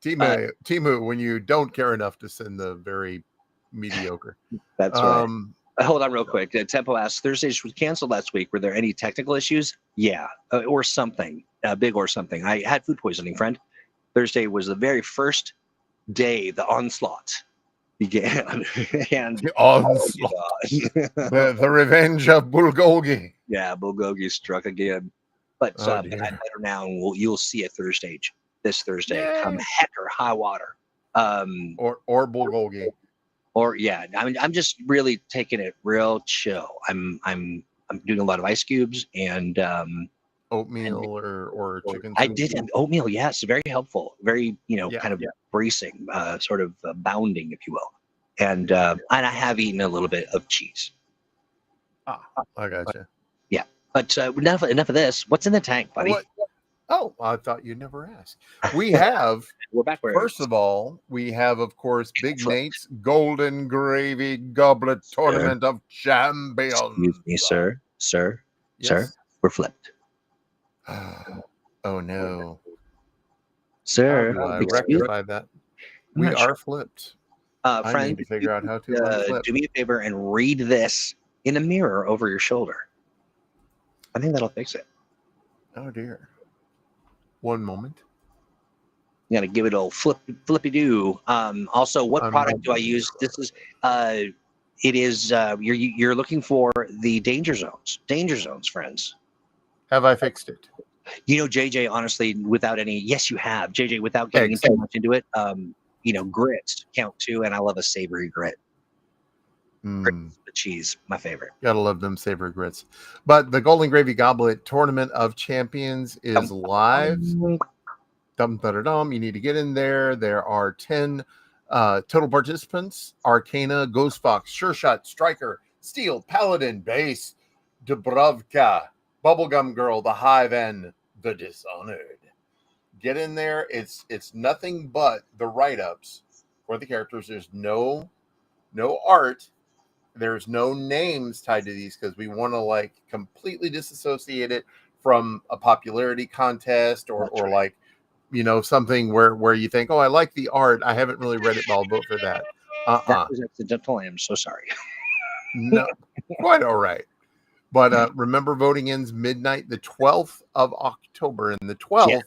Temu, when you don't care enough to send the very mediocre. That's right. Hold on real quick. Tempo asks, Thursdays was canceled last week. Were there any technical issues? Yeah. Or something. Big or something. I had food poisoning, friend. Thursday was the very first day the onslaught began. And the onslaught. The revenge of Bulgogi. Yeah, Bulgogi struck again. But I'm better now, and you'll see it this Thursday, come heck or high water. Or Bulgogi. Or I'm just really taking it real chill. I'm doing a lot of ice cubes and oatmeal or chicken. I did oatmeal. Yes, very helpful. Very kind of bracing, sort of bounding, if you will. And I have eaten a little bit of cheese. I gotcha. Yeah, but enough of this. What's in the tank, buddy? Oh, I thought you'd never ask. We have. We're back. First of all, we have, of course, Big Nate's Golden Gravy Goblet Tournament of Champions. Excuse me, sir. Yes. Sir, we're flipped. Oh no, sir. I rectify that. We are flipped. I need to figure out how to flip. Do me a favor and read this in a mirror over your shoulder. I think that'll fix it. Oh dear. One moment. You gotta give it a flippy do. Also, what product do I use? This is it is you're looking for the danger zones, friends. Have I fixed it? JJ, honestly, without any, yes, you have, JJ, without getting too much into it. Grits count too, and I love a savory grit. Grits with cheese, my favorite. Gotta love them savory grits. But the Golden Gravy Goblet Tournament of Champions is live. You need to get in there. There are 10 total participants: Arcana, Ghost Fox, Sure Shot, Striker, Steel, Paladin, Base, Dubrovka, Bubblegum Girl, the Hive, and the Dishonored. Get in there. It's nothing but the write-ups for the characters. There's no art. There's no names tied to these because we want to completely disassociate it from a popularity contest or something where you think, oh, I like the art. I haven't really read it, but I'll vote for that. That was accidental. I am so sorry. No, quite all right. But remember, voting ends midnight, the 12th of October. And the 12th,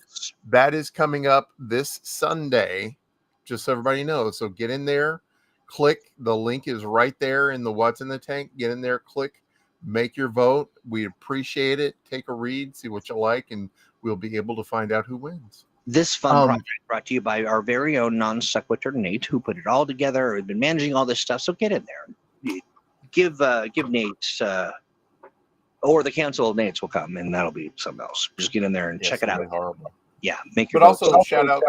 that is coming up this Sunday, just so everybody knows. So get in there, click. The link is right there in the What's in the Tank. Get in there, click, make your vote. We appreciate it. Take a read, see what you like, and we'll be able to find out who wins. This fun project brought to you by our very own non sequitur Nate, who put it all together. We've been managing all this stuff. So get in there. Give Nate... or the council of Nates will come, and that'll be something else. Just get in there and check it out. Horrible. Yeah, make your. But also shout out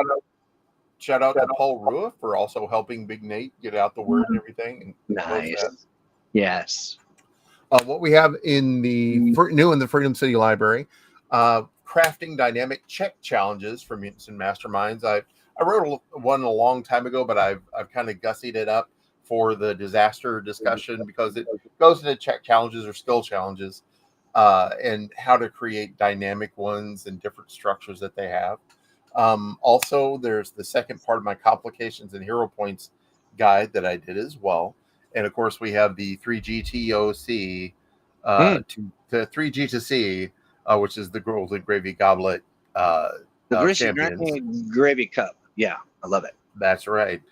to Paul Rua for also helping Big Nate get out the word and everything. Nice. Yes. What we have in the new in the Freedom City Library, crafting dynamic check challenges for mutants and masterminds. I wrote one a long time ago, but I've kind of gussied it up for the disaster discussion because it goes into check challenges or skill challenges. And how to create dynamic ones and different structures that they have. Also, there's the second part of my complications and hero points guide that I did as well. And of course, we have the 3GTOC to 3G to C, which is the Golden Gravy Goblet. The Gravy Cup. Yeah, I love it. That's right.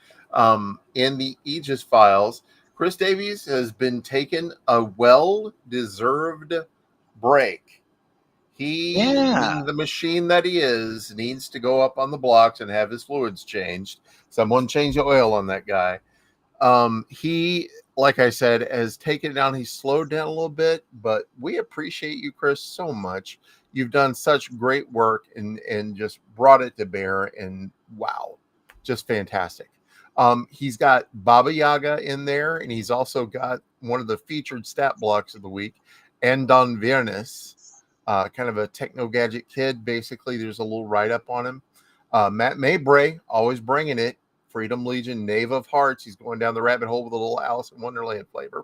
In the Aegis files, Chris Davies has been taken a well-deserved break. He, Yeah. being the machine that he is, needs to go up on the blocks and have his fluids changed. Someone change the oil on that guy. He, like I said, has taken it down. He's slowed down a little bit, but we appreciate you, Chris, so much. You've done such great work and just brought it to bear. And wow, just fantastic. He's got Baba Yaga in there, and he's also got one of the featured stat blocks of the week, and Don Viernes, kind of a techno gadget kid. Basically, there's a little write up on him. Matt Mabray, always bringing it. Freedom Legion, Knave of Hearts. He's going down the rabbit hole with a little Alice in Wonderland flavor.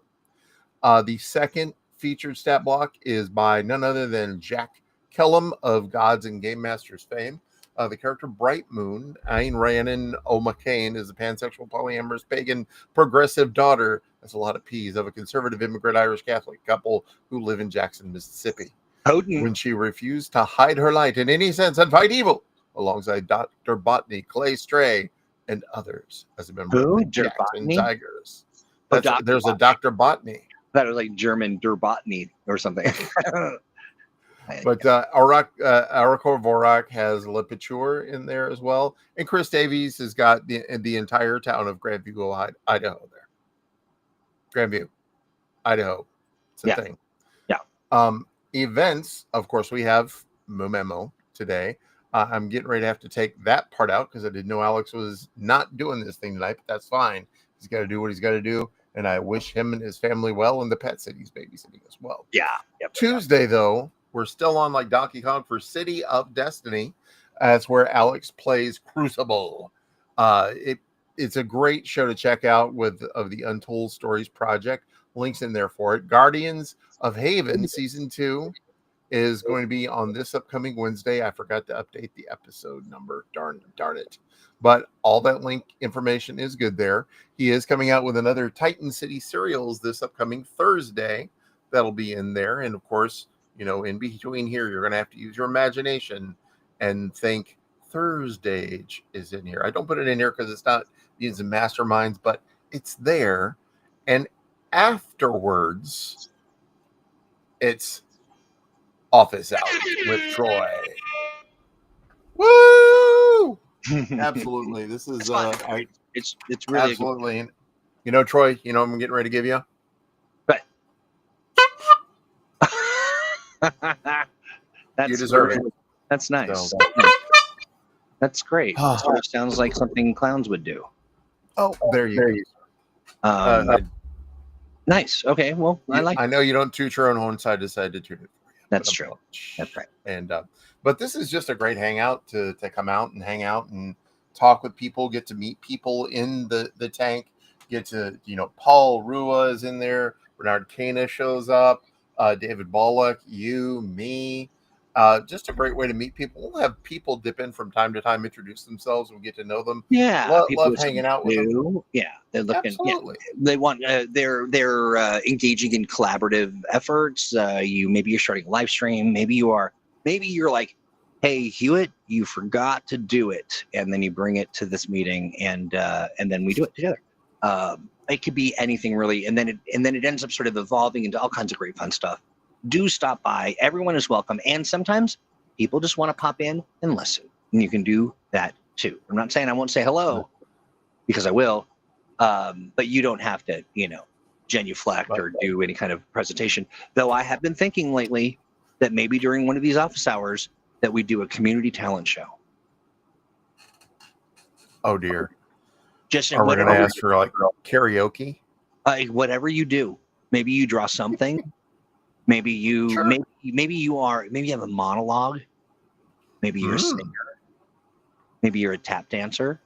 The second featured stat block is by none other than Jack Kellum of Gods and Game Masters fame. The character Bright Moon, Ayn Rhiannon O'Mccain, is a pansexual, polyamorous, pagan, progressive daughter, that's a lot of P's, of a conservative immigrant Irish Catholic couple who live in Jackson, Mississippi. Potent. When she refused to hide her light in any sense and fight evil, alongside Dr. Botany, Clay Stray, and others as a member of the Jackson Tigers. There's a Dr. Botany. That was like German Der Botany or something. But Arakor Vorak has Lipiture in there as well. And Chris Davies has got the entire town of Grandview, Idaho there. Grandview, Idaho. It's a thing. Yeah. Events, of course, we have Mumemo today. I'm getting ready to have to take that part out because I didn't know Alex was not doing this thing tonight, but that's fine. He's got to do what he's got to do. And I wish him and his family well, and the pet that he's babysitting as well. Yeah. Yep. Tuesday, though, we're still on like Donkey Kong for City of Destiny. That's where Alex plays Crucible. It's a great show to check out of the Untold Stories project. Links in there for it. Guardians of Haven Season 2 is going to be on this upcoming Wednesday. I forgot to update the episode number. Darn it. But all that link information is good there. He is coming out with another Titan City Serials this upcoming Thursday. That'll be in there. And of course, in between here, you're going to have to use your imagination and think Thursday is in here. I don't put it in here because it's not using masterminds, but it's there. And afterwards, it's Office Hours with Troy. Woo! Absolutely. This is it's really absolutely. Troy, I'm getting ready to give you. But you deserve it. That's nice. So. That's great. Sort of sounds like something clowns would do. Oh, there you go. Nice. Okay. Well, I know you don't toot your own horn, so I decided to toot it for you. That's true. That's right. And but this is just a great hangout to come out and hang out and talk with people, get to meet people in the tank, get to, Paul Rua is in there, Bernard Cana shows up, David Bollock, you, me. Just a great way to meet people. We'll have people dip in from time to time, introduce themselves, and we get to know them. Yeah, love hanging out with them. Yeah, they're looking. Absolutely. Yeah, they want. They're engaging in collaborative efforts. Maybe you're starting a live stream. Maybe you're like, hey Hewitt, you forgot to do it, and then you bring it to this meeting, and then we do it together. It could be anything really, and then it ends up sort of evolving into all kinds of great fun stuff. Do stop by. Everyone is welcome. And sometimes people just want to pop in and listen. And you can do that too. I'm not saying I won't say hello, because I will. But you don't have to, genuflect or do any kind of presentation. Though I have been thinking lately that maybe during one of these office hours that we do a community talent show. Oh dear. Are we going to ask for like karaoke? Whatever you do. Maybe you draw something. Maybe you maybe you have a monologue. Maybe you're a singer. Maybe you're a tap dancer.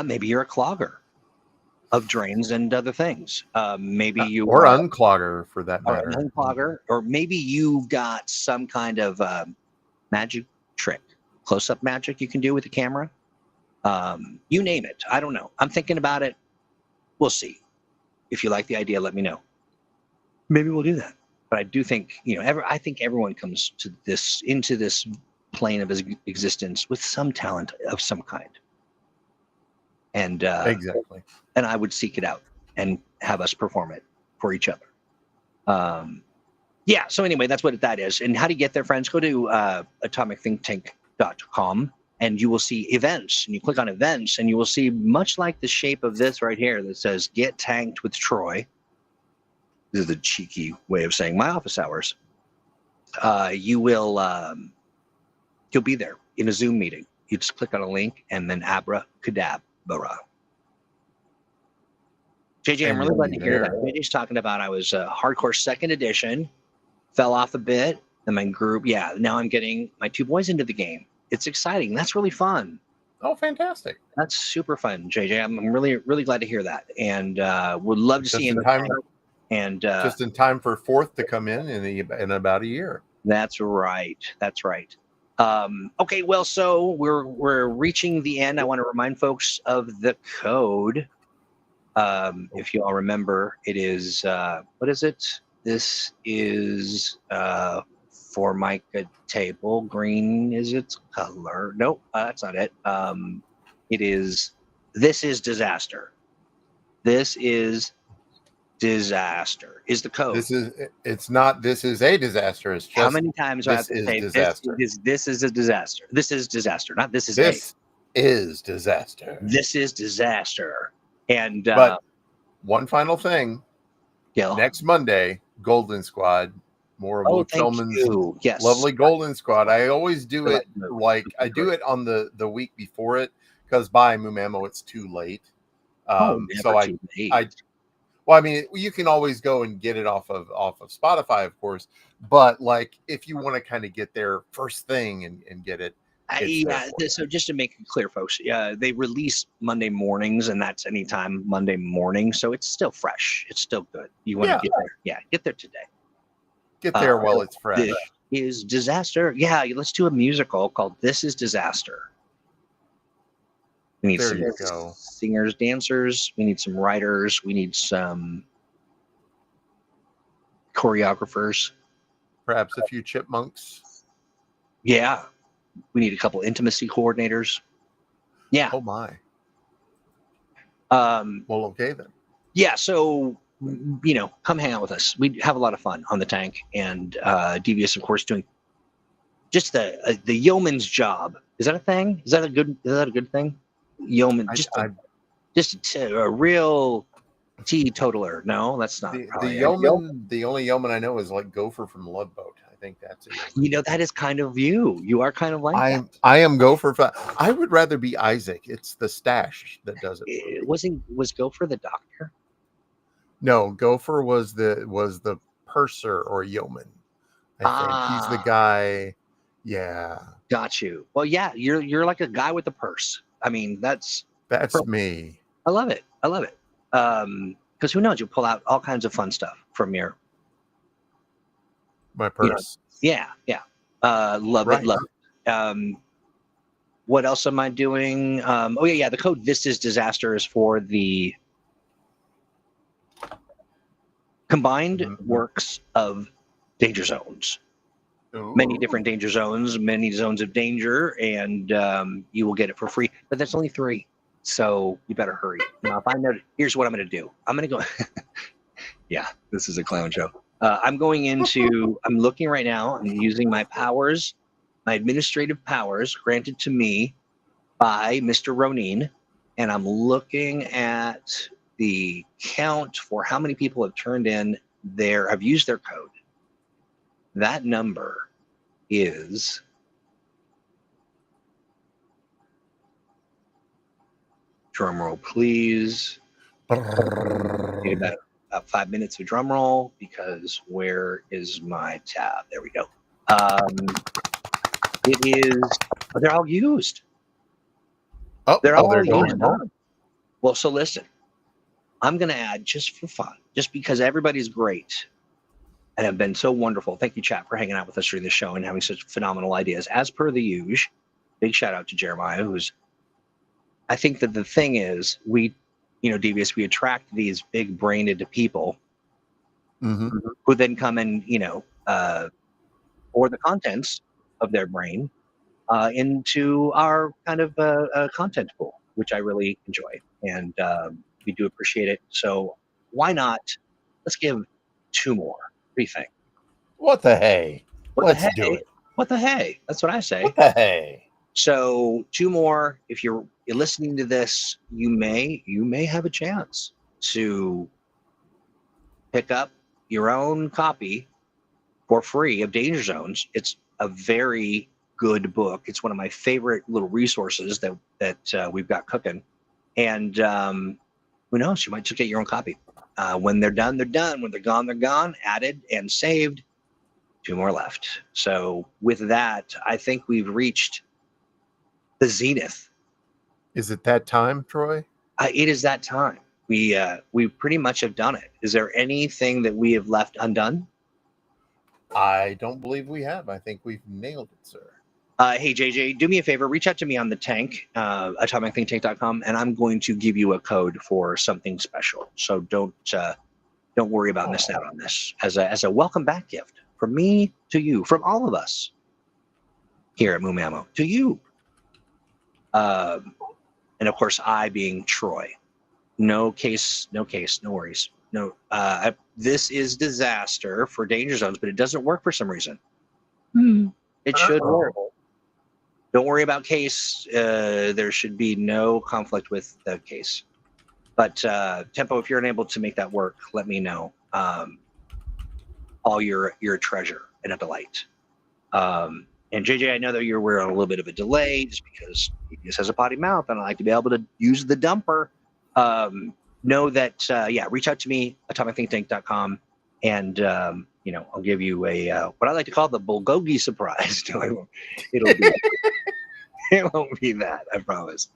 Maybe you're a clogger of drains and other things. Maybe you or unclogger for that matter. Or an unclogger, or maybe you've got some kind of magic trick, close-up magic you can do with the camera. You name it. I don't know. I'm thinking about it. We'll see. If you like the idea, let me know. Maybe we'll do that. But I do think, I think everyone comes into this plane of existence with some talent of some kind. And exactly. And I would seek it out and have us perform it for each other. Yeah. So anyway, that's what that is. And how to get there, friends? Go to atomicthinktank.com and you will see events. And you click on events, and you will see much like the shape of this right here that says "Get Tanked with Troy." This is the cheeky way of saying my office hours. You will you'll be there in a Zoom meeting. You just click on a link, and then abracadabra. JJ, I'm And really you'll glad be to hear that. there. JJ's talking about I was hardcore second edition, fell off a bit, and my group. Yeah, now I'm getting my two boys into the game. It's exciting. That's really fun. Oh, fantastic! That's super fun, JJ. I'm really, really glad to hear that, and would love to see you in the time. tank. And Just in time for fourth to come in about a year. That's right. That's right. Okay, well, so we're reaching the end. I want to remind folks of the code. If you all remember, it is what is it? This is Formica table. Green is its color. Nope, that's not it. It is. This is disaster. This is disaster. Is the code. It's not. This is a disaster. It's just how many times do I have to say disaster. This is a disaster. This is disaster. Not this is this is disaster. This is disaster. And but one final thing. Yeah. Next Monday, Golden Squad. More of Luke Shulman's lovely Golden Squad. I always do it I do it on the week before it, because by Mumamo it's too late. So well, I mean, you can always go and get it off of Spotify, of course. But like, if you want to kind of get there first thing and get it. So just to make it clear, folks, they release Monday mornings, and that's anytime Monday morning. So it's still fresh. It's still good. You want to get there. Yeah, get there today. Get there while it's fresh. This is disaster. Yeah, let's do a musical called This is Disaster. We need some singers, dancers. We need some writers. We need some choreographers. Perhaps a few chipmunks. Yeah. We need a couple intimacy coordinators. Yeah. Oh, my. Well, okay, then. Yeah, so, come hang out with us. We have a lot of fun on the tank. And Devious, of course, doing just the yeoman's job. Is that a thing? Is that a good thing? Yeoman, just a real teetotaler. No, that's not the yeoman. The only yeoman I know is like Gopher from Bloodboat. I think that's it. That is kind of you. You are kind of like that. I am Gopher. I would rather be Isaac. It's the stash that does it. Was Gopher the doctor? No, Gopher was the purser or yeoman. I think he's the guy. Yeah. Got you. Well, yeah, you're like a guy with a purse. I mean, that's me. I love it. Because who knows? You'll pull out all kinds of fun stuff from my purse. Yeah. Love it. What else am I doing? The code This is Disaster is for the combined works of danger zones. Ooh. Many different danger zones, many zones of danger, and you will get it for free. But there's only 3, so you better hurry. Now, if I know, here's what I'm going to do. I'm going to go. Yeah, this is a clown show. I'm looking right now. I'm using my powers, my administrative powers granted to me by Mr. Ronin, and I'm looking at the count for how many people have turned in have used their code. That number is drum roll, please. Need about 5 minutes of drum roll, because where is my tab? There we go. They're all used. They're all used. Well, so listen, I'm going to add, just for fun, just because everybody's great and have been so wonderful. Thank you, chat, for hanging out with us during the show and having such phenomenal ideas. As per the usual, big shout out to Jeremiah, I think that the thing is, Devious, we attract these big brained people who then come and, or the contents of their brain into our kind of content pool, which I really enjoy. And we do appreciate it. So why not? Let's give 2 more. What do you think? What the hey? What Let's the do hey? it. What the hey? That's what I say. What the hey? So 2 more. If you're listening to this, you may have a chance to pick up your own copy for free of Danger Zones. It's a very good book. It's one of my favorite little resources that we've got cooking. And who knows? You might just get your own copy. When they're done, they're done. When they're gone, they're gone. Added and saved. 2 more left. So with that, I think we've reached the zenith. Is it that time, Troy? It is that time. We pretty much have done it. Is there anything that we have left undone? I don't believe we have. I think we've nailed it, sir. Hey, JJ, do me a favor. Reach out to me on the tank, atomicthinktank.com, and I'm going to give you a code for something special. So don't worry about missing out on this as a welcome back gift from me to you, from all of us here at Moo Mammo to you. And of course, I being Troy. No case, no worries. No, this is disaster for Danger Zones, but it doesn't work for some reason. It should work. Don't worry about case. There should be no conflict with the case. But Tempo, if you're unable to make that work, let me know. All you're a treasure and a delight. And JJ, I know that we're on a little bit of a delay just because he just has a potty mouth, and I like to be able to use the dumper. Know that reach out to me, atomicthinktank.com, and I'll give you a what I like to call the bulgogi surprise. No, I won't. It'll be it won't be that, I promise.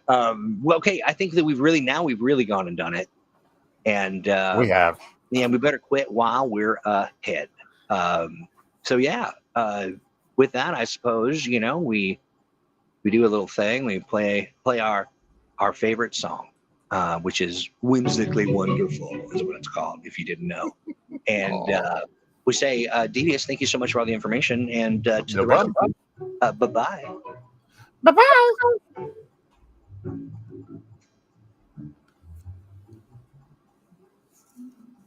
Well, okay, I think that we've really gone and done it, and We have. Yeah, we better quit while we're ahead. With that, I suppose we do a little thing. We play our favorite song, which is "Whimsically Wonderful," is what it's called. If you didn't know, and we say, Devious, thank you so much for all the information, and to the rest of you, bye bye. Bye-bye.